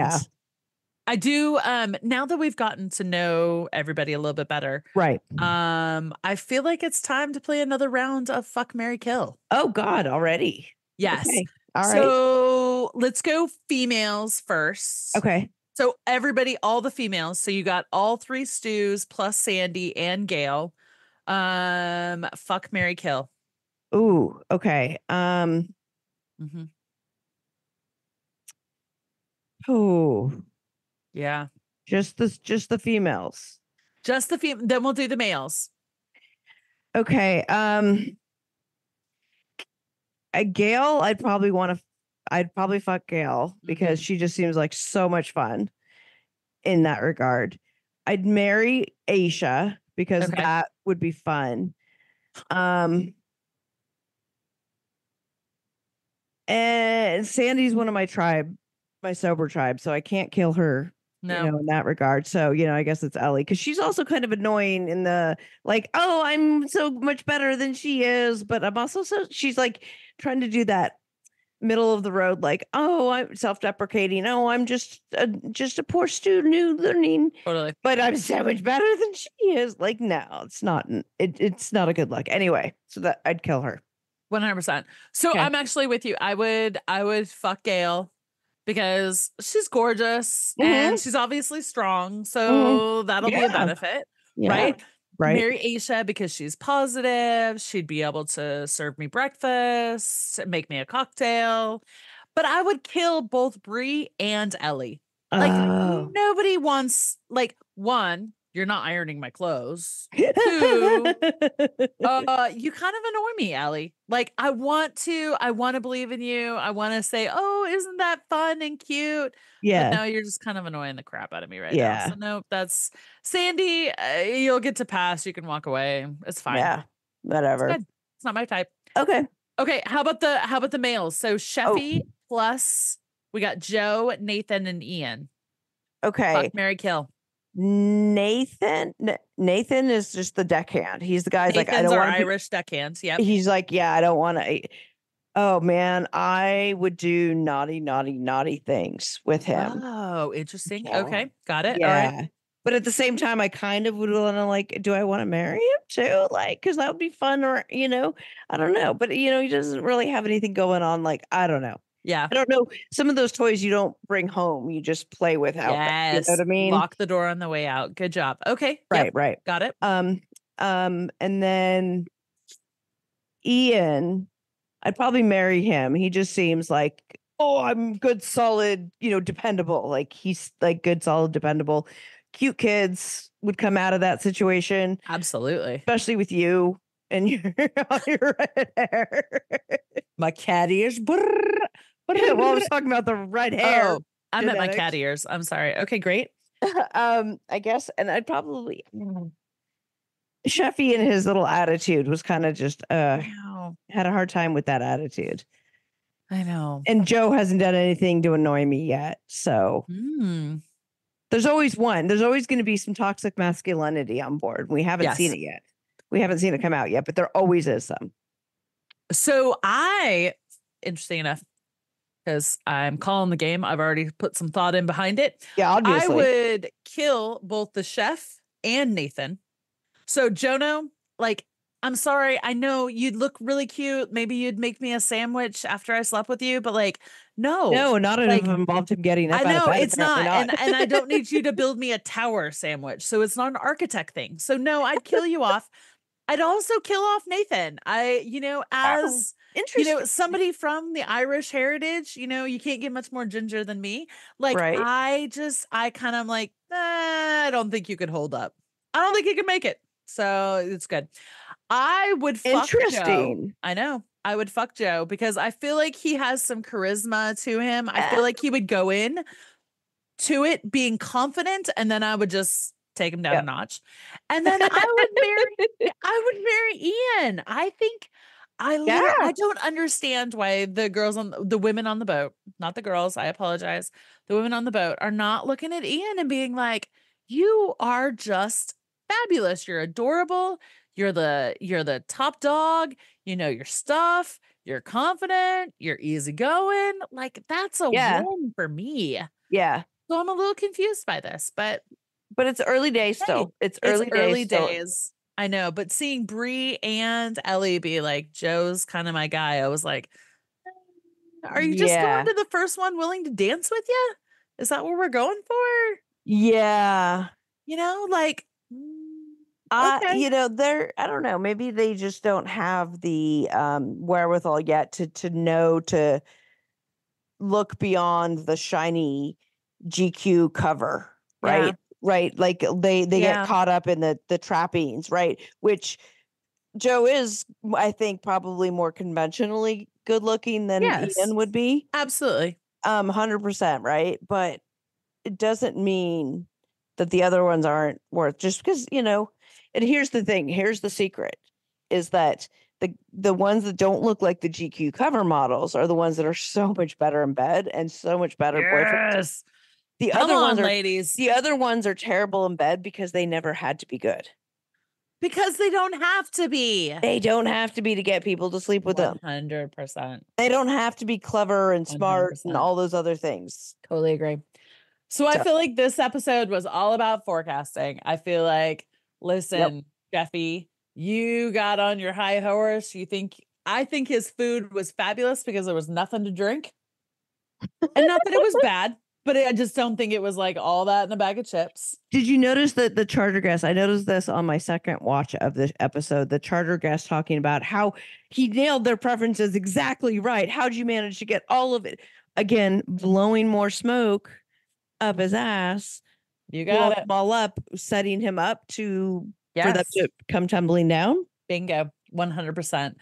B: I do now that we've gotten to know everybody a little bit better.
A: Right.
B: I feel like it's time to play another round of Fuck, Marry, Kill.
A: Oh God, already.
B: Yes.
A: Okay. All right.
B: So let's go females first.
A: Okay.
B: So everybody, all the females. So you got all 3 Stews plus Sandy and Gail. Fuck, marry, kill.
A: Ooh. Okay.
B: Mm-hmm.
A: Oh.
B: Yeah.
A: Just the females.
B: Just the female. Then we'll do the males.
A: Okay. Gail, I'd probably fuck Gail because she just seems like so much fun in that regard. I'd marry Aisha because that would be fun. And Sandy's one of my tribe, my sober tribe, so I can't kill her.
B: No.
A: In that regard. So, I guess it's Ellie because she's also kind of annoying in the like, oh, I'm so much better than she is, but I'm also she's like trying to do that middle of the road, like, oh, I'm self-deprecating. Oh, I'm just a poor student who's learning.
B: Totally.
A: But I'm so much better than she is. Like, no, it's not. It's not a good look. Anyway, so that I'd kill her.
B: 100%. So I'm actually with you. I would fuck Gail because she's gorgeous and she's obviously strong. So that'll be a benefit, right? Right. Marry Aisha because she's positive. She'd be able to serve me breakfast, make me a cocktail. But I would kill both Brie and Ellie. Like nobody wants, like, one, you're not ironing my clothes. 2, you kind of annoy me, Ellie. Like I want to believe in you. I want to say, oh, isn't that fun and cute?
A: Yeah.
B: But no, you're just kind of annoying the crap out of me right now. So no, that's Sandy. You'll get to pass. You can walk away. It's fine.
A: Yeah. Whatever.
B: It's not my type.
A: Okay.
B: How about the males? So Sheffy plus we got Joe, Nathan, and Ian.
A: Okay.
B: Fuck, marry, kill.
A: Nathan is just the deckhand. He's the guy's
B: Nathan's
A: like, I don't want
B: Irish deckhand. Yep.
A: He's like, yeah, I don't want to. Oh man, I would do naughty things with him.
B: Oh, interesting. Yeah. Okay, got it.
A: Yeah.
B: All right.
A: But at the same time, I kind of would want to like, do I want to marry him too? Like, because that would be fun, or I don't know. But he doesn't really have anything going on. Like, I don't know.
B: Yeah.
A: I don't know. Some of those toys you don't bring home. You just play with out.
B: Yes.
A: You know what I mean?
B: Lock the door on the way out. Good job. Okay.
A: Right.
B: Yep.
A: Right.
B: Got it.
A: And then Ian, I'd probably marry him. He just seems like, oh, I'm good, solid, dependable. Like he's like good, solid, dependable. Cute kids would come out of that situation.
B: Absolutely.
A: Especially with you and your red hair. My cat ears. Well, I was talking about the red hair.
B: Oh, I meant my cat ears. I'm sorry. Okay, great.
A: I guess, and I'd probably Sheffy and his little attitude was kind of just had a hard time with that attitude.
B: I know.
A: And Joe hasn't done anything to annoy me yet. So there's always one. There's always going to be some toxic masculinity on board. We haven't seen it yet. We haven't seen it come out yet, but there always is some.
B: So interesting enough, because I'm calling the game. I've already put some thought in behind it.
A: Yeah, obviously.
B: I would kill both the chef and Nathan. So Jono, like, I'm sorry. I know you'd look really cute. Maybe you'd make me a sandwich after I slept with you, but like, no,
A: not if it involved him getting up.
B: I know
A: out of bed,
B: it's not.
A: not.
B: And I don't need you to build me a tower sandwich. So it's not an architect thing. So no, I'd kill you off. I'd also kill off Nathan. As somebody from the Irish heritage, you can't get much more ginger than me. Like, I kind of like, I don't think you could hold up. I don't think you could make it. So it's good. I would fuck Joe. I know. I would fuck Joe because I feel like he has some charisma to him. I feel like he would go in to it being confident, and then I would just take him down a notch. And then I would marry Ian. I think I don't understand why the women on the boat, not the girls, I apologize. The women on the boat are not looking at Ian and being like, you are just fabulous. You're adorable. You're the top dog. You know your stuff. You're confident. You're easygoing. Like that's a
A: Yeah.
B: win for me.
A: Yeah.
B: So I'm a little confused by this, but
A: it's early days still. It's early
B: days. I know, but seeing Bree and Ellie be like, Joe's kind of my guy. I was like, are you just going to the first one willing to dance with you? Is that what we're going for?
A: Yeah.
B: Like,
A: okay. I don't know. Maybe they just don't have the wherewithal yet to know to look beyond the shiny GQ cover, right?
B: Yeah.
A: Right. Like they get caught up in the trappings, right? Which Joe is, I think, probably more conventionally good looking than Ian would be.
B: Absolutely.
A: 100%, right? But it doesn't mean that the other ones aren't worth just because, and here's the thing, here's the secret is that the ones that don't look like the GQ cover models are the ones that are so much better in bed and so much better boyfriends. The other ones are terrible in bed because they never had to be good.
B: Because they don't have to be.
A: They don't have to be to get people to sleep with
B: 100%.
A: them. 100%. They don't have to be clever and smart 100%. And all those other things.
B: Totally agree. So I feel like this episode was all about forecasting. I feel like, listen, Jeffy, you got on your high horse. I think his food was fabulous because there was nothing to drink. And not that it was bad, but I just don't think it was like all that in a bag of chips.
A: Did you notice that the charter guest, I noticed this on my second watch of this episode, the charter guest talking about how he nailed their preferences exactly right. How'd you manage to get all of it? Again, blowing more smoke up his ass.
B: You got it.
A: All up, setting him up for them to come tumbling down.
B: Bingo. 100%.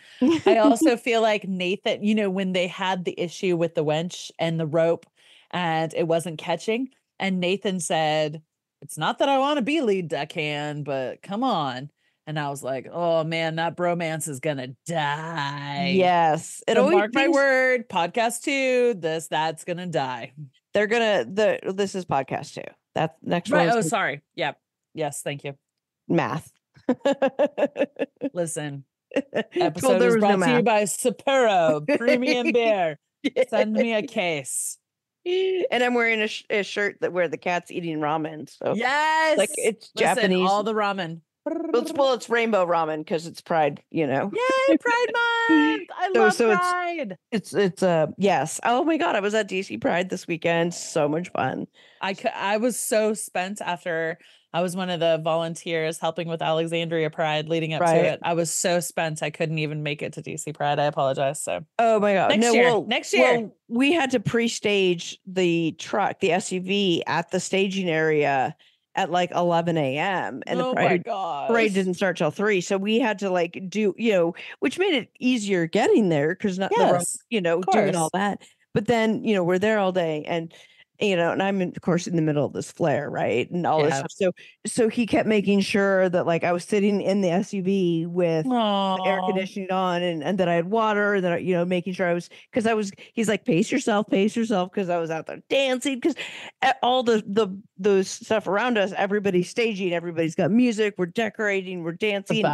B: I also feel like Nathan, when they had the issue with the winch and the rope and it wasn't catching, and Nathan said, it's not that I want to be lead deckhand, but come on. And I was like, oh man, that bromance is gonna die.
A: Yes.
B: Mark my word, podcast 2, that's gonna die.
A: This is podcast 2. That next one.
B: Oh, sorry. Yep. Yes, thank you.
A: Math.
B: Listen. Episode is brought to you by Sapporo Premium Beer. Send me a case.
A: And I'm wearing a shirt where the cat's eating ramen. So
B: yes,
A: like it's Japanese.
B: All the ramen.
A: Well, it's rainbow ramen because it's Pride.
B: Yay, Pride Month! I love Pride.
A: It's yes. Oh my God, I was at DC Pride this weekend. So much fun.
B: I was so spent after. I was one of the volunteers helping with Alexandria Pride leading up to it. I was so spent I couldn't even make it to DC Pride. I apologize. So
A: oh my God.
B: Next year.
A: Well, we had to pre-stage the truck, the SUV at the staging area at like 11 a.m. and the parade didn't start till 3. So we had to do, which made it easier getting there because not doing all that. But then, we're there all day and and I'm of course in the middle of this flare, right? And all this stuff. So he kept making sure that I was sitting in the SUV with the air conditioning on and that I had water and that, making sure he's like, pace yourself. Cause I was out there dancing because all those stuff around us, everybody's staging, everybody's got music, we're decorating, we're dancing.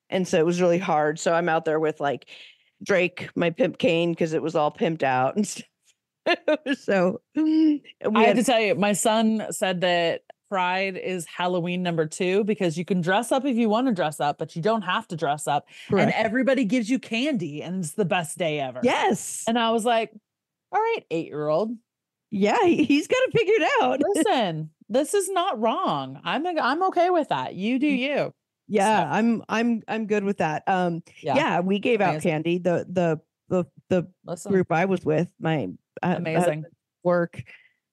A: And so it was really hard. So I'm out there with Drake, my pimp cane, cause it was all pimped out and stuff. So
B: I have to tell you, my son said that Pride is Halloween number 2 because you can dress up if you want to dress up, but you don't have to dress up. Correct. And everybody gives you candy and it's the best day ever.
A: Yes.
B: And I was like, all right, 8-year-old.
A: Yeah, he's got to figure it out.
B: Listen, this is not wrong. I'm okay with that. You do you.
A: Yeah, so. I'm good with that. Yeah, we gave out candy. The group I was with, my
B: amazing
A: work.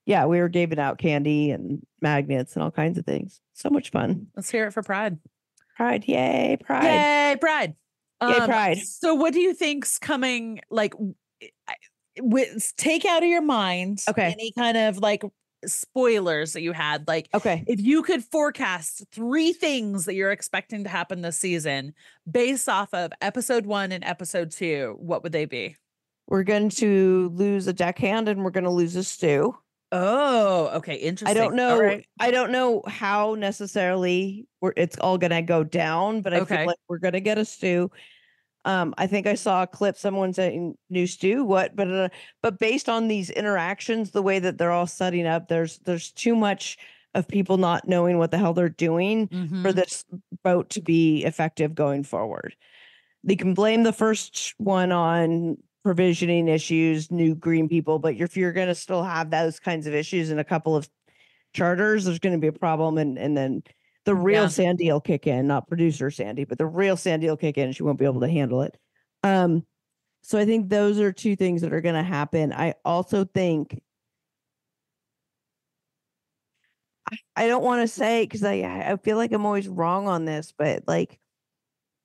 A: Yeah, we were giving out candy and magnets and all kinds of things. So much fun.
B: Let's hear it for Pride.
A: Pride, yay, Pride.
B: Yay, Pride.
A: Yay, Pride.
B: So what do you think's coming, take out of your mind any kind of spoilers that you had. Like,
A: okay,
B: if you could forecast 3 things that you're expecting to happen this season based off of episode 1 and episode 2, what would they be?
A: we're going to lose a deckhand and we're going to lose a stew.
B: Oh, okay. Interesting.
A: I don't know.
B: All right.
A: I don't know how necessarily it's all going to go down, but I feel like we're going to get a stew. I think I saw a clip, someone saying new stew, what, but based on these interactions, the way that they're all setting up, there's too much of people not knowing what the hell they're doing for this boat to be effective going forward. They can blame the first one on provisioning issues, new green people, but if you're going to still have those kinds of issues in a couple of charters, there's going to be a problem. And then the real Sandy will kick in, not producer Sandy, but the real Sandy will kick in. She won't be able to handle it. So I think those are 2 things that are going to happen. I also think, I don't want to say, because I feel like I'm always wrong on this, but like,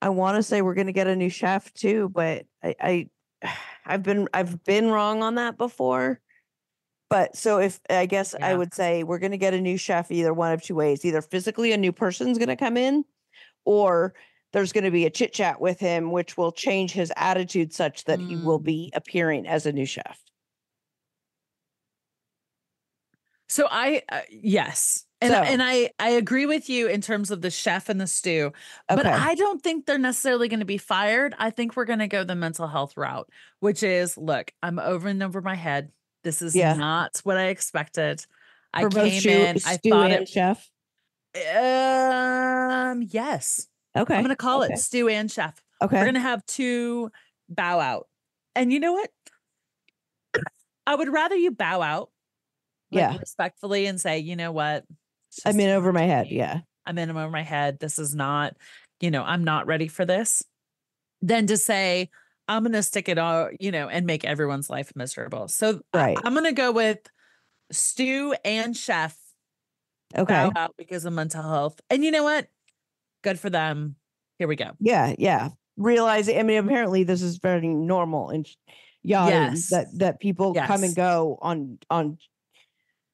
A: I want to say we're going to get a new chef too, but I've been wrong on that before. But so if I guess I would say we're going to get a new chef either one of 2 ways. Either physically a new person's going to come in, or there's going to be a chit chat with him, which will change his attitude such that he will be appearing as a new chef.
B: So yes. And I agree with you in terms of the chef and the stew, but I don't think they're necessarily going to be fired. I think we're going to go the mental health route, which is, look, I'm over and over my head. This is not what I expected. I came in, I thought it
A: chef.
B: Yes.
A: Okay.
B: I'm going to call it stew and chef.
A: Okay.
B: We're going to have 2 bow out. And you know what? I would rather you bow out. Respectfully and say, you know what?
A: I'm in over my head. Yeah.
B: I'm in over my head. This is not, I'm not ready for this. Than to say, I'm going to stick it all, and make everyone's life miserable. So I'm going to go with stew and chef.
A: Okay.
B: Bow out because of mental health. And you know what? Good for them. Here we go.
A: Yeah. Yeah. Realizing, apparently this is very normal in yachting that people come and go on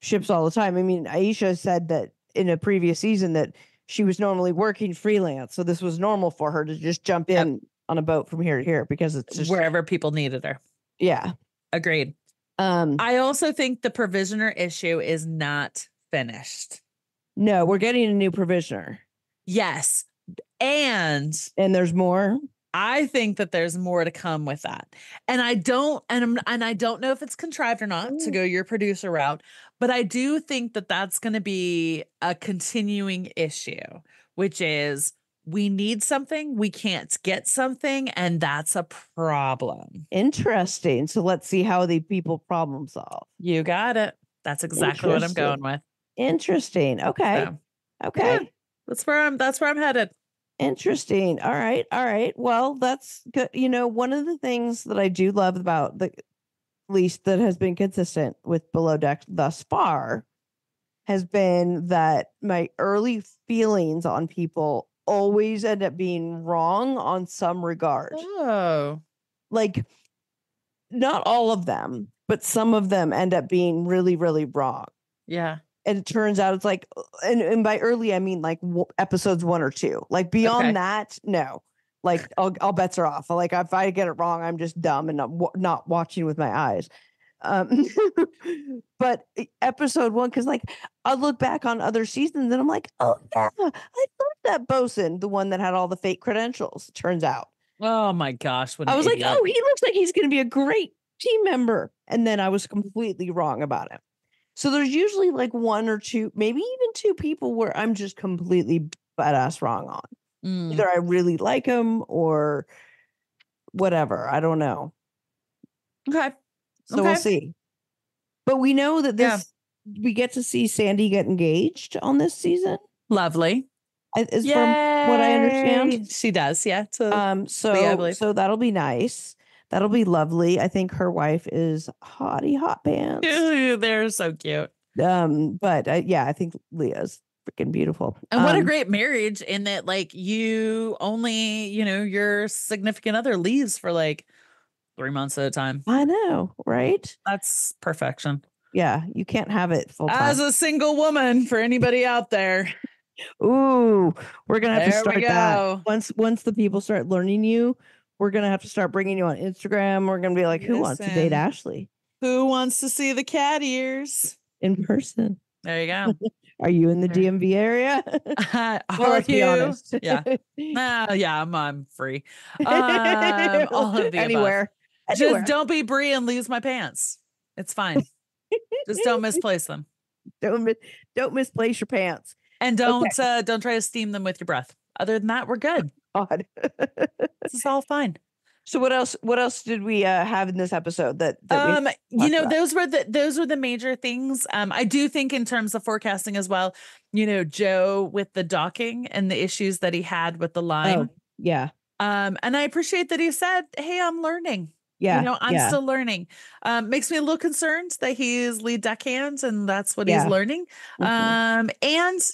A: ships all the time. Aisha said that in a previous season that she was normally working freelance. So this was normal for her to just jump in on a boat from here to here because it's just
B: wherever people needed her.
A: Yeah.
B: Agreed. I also think the provisioner issue is not finished.
A: No, we're getting a new provisioner.
B: Yes. And
A: there's more.
B: I think that there's more to come with that. And I don't know if it's contrived or not to go your producer route, but I do think that that's going to be a continuing issue, which is we need something, we can't get something, and that's a problem.
A: Interesting. So let's see how the people problem solve.
B: You got it. That's exactly what I'm going with.
A: Interesting. Okay.
B: So,
A: okay.
B: Yeah, that's where I'm headed.
A: Interesting. All right. Well, that's good. One of the things that I do love about the least that has been consistent with Below Deck thus far has been that my early feelings on people always end up being wrong on some regard.
B: Oh.
A: Like, not all of them, but some of them end up being really, really wrong.
B: Yeah.
A: And it turns out it's like, and by early, I mean like episodes 1 or 2. Like beyond that, no. Like all bets are off. Like if I get it wrong, I'm just dumb and not watching with my eyes. But episode 1, because like I look back on other seasons and I'm like, oh yeah, I love that bosun, the one that had all the fake credentials. Turns out.
B: Oh my gosh!
A: I was like, oh, he looks like he's going to be a great team member, and then I was completely wrong about him. So there's usually like 1 or 2, maybe even 2 people where I'm just completely badass wrong on. Either I really like him or whatever. I don't know.
B: Okay.
A: So we'll see. But we know that we get to see Sandy get engaged on this season.
B: Lovely.
A: Is from what I understand.
B: She does. Yeah.
A: So that'll be nice. That'll be lovely. I think her wife is hottie hot pants.
B: They're so cute.
A: But I think Leah's freaking beautiful.
B: And what a great marriage in that, like, you only, your significant other leaves for like 3 months at a time.
A: I know, right?
B: That's perfection.
A: Yeah, you can't have it full time.
B: As a single woman, for anybody out there.
A: Ooh, we're gonna have to start
B: that.
A: Once the people start learning you, we're gonna have to start bringing you on Instagram. We're gonna be like, who wants to date Ashley?
B: Who wants to see the cat ears
A: in person?
B: There you go.
A: Are you in the DMV area?
B: Well, let's be honest. Yeah.
A: Yeah,
B: I'm free. All of the
A: anywhere.
B: above. Just don't be Brie and lose my pants. It's fine. Just don't misplace them.
A: Don't misplace your pants.
B: And don't try to steam them with your breath. Other than that, we're good.
A: God.
B: This is all fine.
A: So what else did we have in this episode that
B: those were the major things. I do think in terms of forecasting as well, Joe with the docking and the issues that he had with the line.
A: Oh, yeah.
B: And I appreciate that he said, "Hey, I'm learning."
A: Yeah.
B: I'm still learning. Makes me a little concerned that he's lead deckhand and that's what he's learning. And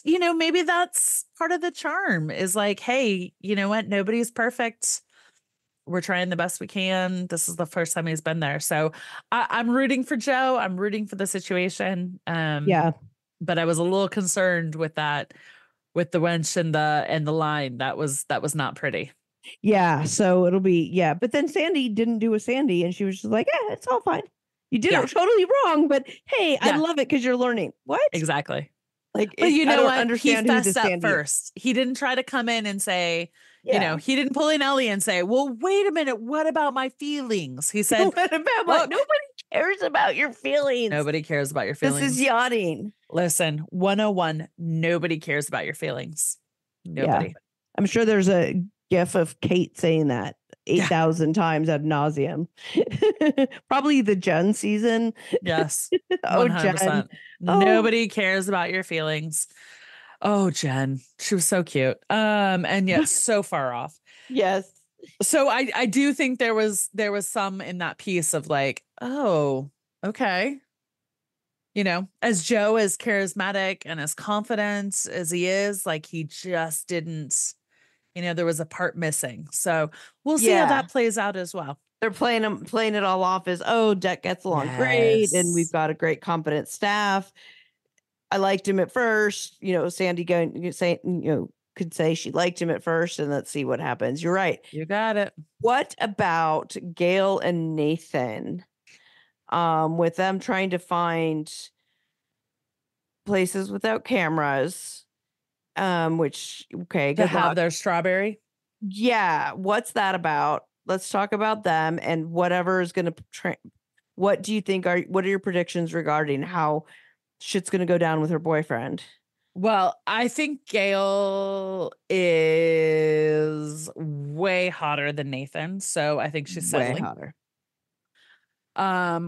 B: maybe that's part of the charm is like, hey, you know what? Nobody's perfect. We're trying the best we can. This is the first time he's been there. So I'm rooting for Joe. I'm rooting for the situation. But I was a little concerned with that, with the wench and the line. That was not pretty.
A: Yeah. So it'll be, but then Sandy didn't do a Sandy and she was just like, it's all fine. You did it totally wrong, but hey, I love it because you're learning. What?
B: Exactly.
A: Like,
B: but you know what?
A: Understand
B: he fessed up first. He didn't try to come in and say, he didn't pull in Ellie and say, well, wait a minute. What about my feelings? He said,
A: what about nobody cares about your feelings.
B: Nobody cares about your feelings.
A: This is yachting.
B: Listen, 101, nobody cares about your feelings. Nobody.
A: Yeah. I'm sure there's a gif of Kate saying that 8,000 times ad nauseum. Probably the Jen season.
B: Yes.
A: 100%.
B: Jen. Nobody cares about your feelings. Oh, Jen. She was so cute. And yet so far off.
A: Yes.
B: So I do think there was some in that piece of like, oh, okay. As Joe is charismatic and as confident as he is, like he just didn't, there was a part missing. So we'll see how that plays out as well.
A: They're playing it all off as, Deck gets along great. And we've got a great competent staff. I liked him at first, Sandy could say she liked him at first and let's see what happens. You're right.
B: You got it.
A: What about Gail and Nathan? With them trying to find places without cameras, which, okay.
B: To have their strawberry.
A: Yeah. What's that about? Let's talk about them and whatever is going to, what do you think what are your predictions regarding how shit's going to go down with her boyfriend?
B: Well, I think Gail is way hotter than Nathan. So I think she's settling.
A: Way hotter.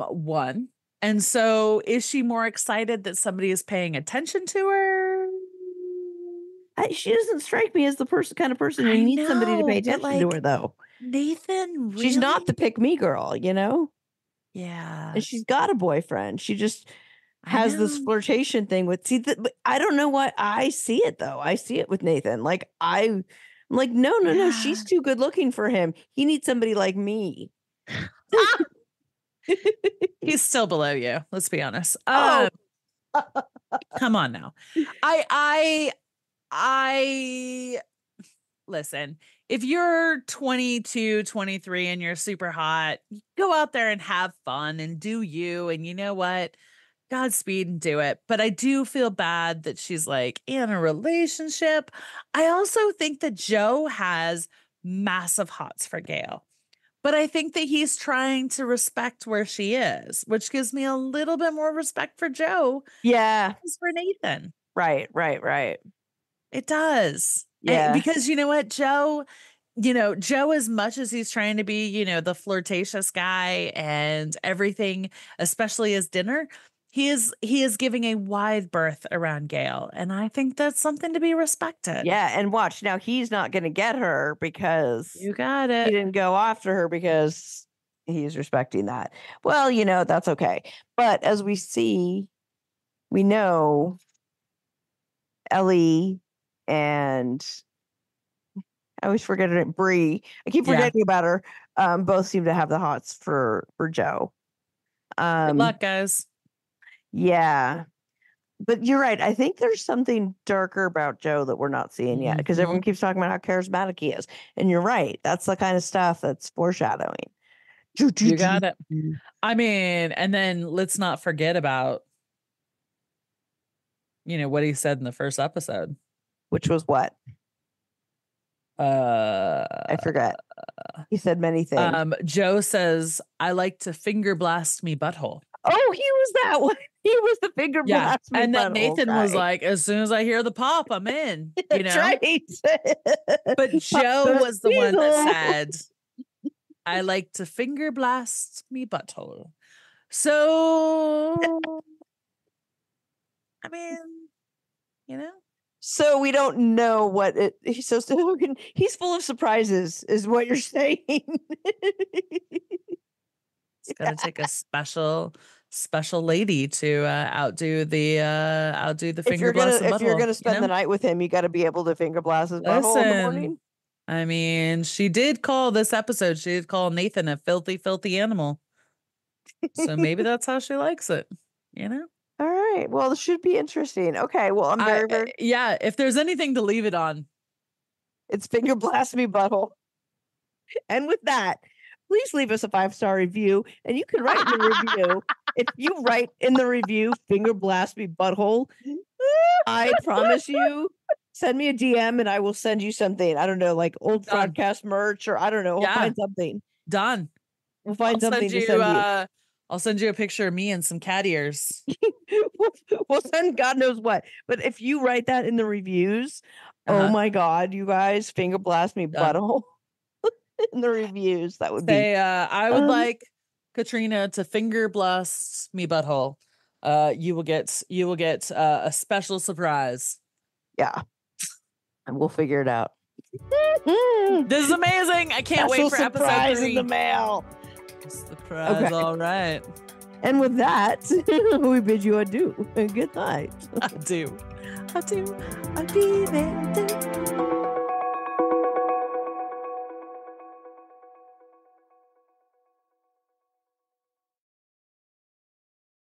B: One. And so is she more excited that somebody is paying attention to her?
A: She doesn't strike me as the kind of person who needs somebody to pay attention to her, though.
B: Nathan, really?
A: She's not the pick me girl,
B: Yeah.
A: And she's got a boyfriend. She just has this flirtation thing with, I don't know what I see it though. I see it with Nathan. Like I'm like, no, she's too good looking for him. He needs somebody like me.
B: He's still below you. Let's be honest. Come on now. I listen, if you're 22, 23 and you're super hot, go out there and have fun and do you. And you know what? Godspeed and do it. But I do feel bad that she's like in a relationship. I also think that Joe has massive hots for Gail. But I think that he's trying to respect where she is, which gives me a little bit more respect for Joe.
A: Yeah.
B: As for Nathan.
A: Right.
B: It does.
A: Yeah.
B: Because you know what, Joe, Joe, as much as he's trying to be, the flirtatious guy and everything, especially his dinner, he is giving a wide berth around Gail. And I think that's something to be respected.
A: Yeah. And watch, now he's not going to get her because
B: you got it.
A: He didn't go after her because he's respecting that. Well, that's okay. But as we see, we know Ellie and I always forget it, Brie. I keep forgetting about her. Both seem to have the hots for Joe.
B: Good luck, guys.
A: Yeah. But you're right. I think there's something darker about Joe that we're not seeing yet because everyone keeps talking about how charismatic he is. And you're right. That's the kind of stuff that's foreshadowing.
B: You got it. I mean, and then let's not forget about, what he said in the first episode.
A: Which was what? I forgot. He said many things.
B: Joe says, I like to finger blast me butthole.
A: Oh, he was that one. He was the finger blast me
B: and
A: butthole.
B: And then Nathan was like, as soon as I hear the pop, I'm in.
A: That's right.
B: But Joe was the one that said, I like to finger blast me butthole. So, I mean,
A: So we don't know what it. He's full of surprises, is what you're saying.
B: It's gonna take a special lady to outdo the finger blast.
A: If you're gonna spend the night with him, you got to be able to finger blast his butthole in the morning.
B: I mean, she did call Nathan a filthy, filthy animal. So maybe that's how she likes it.
A: All right. Well, this should be interesting. Okay. Well, I'm very
B: yeah. If there's anything to leave it on,
A: it's finger blast me butthole. And with that, please leave us a 5-star review, and you can write in the review. If you write in the review, finger blast me butthole, I promise you, send me a DM and I will send you something. I don't know, like old podcast merch, or I don't know. We'll find something.
B: Done.
A: We'll find something to send you.
B: I'll send you a picture of me and some cat ears.
A: We'll send God knows what. But if you write that in the reviews, oh my God, you guys, finger blast me butthole in the reviews. That would be.
B: I would like Katrina to finger blast me butthole. You will get a special surprise.
A: Yeah, and we'll figure it out.
B: This is amazing. I can't wait for episode 3
A: in the mail.
B: Surprise. Okay. All right.
A: And with that, we bid you adieu and good night.
B: Adieu. I'll be there.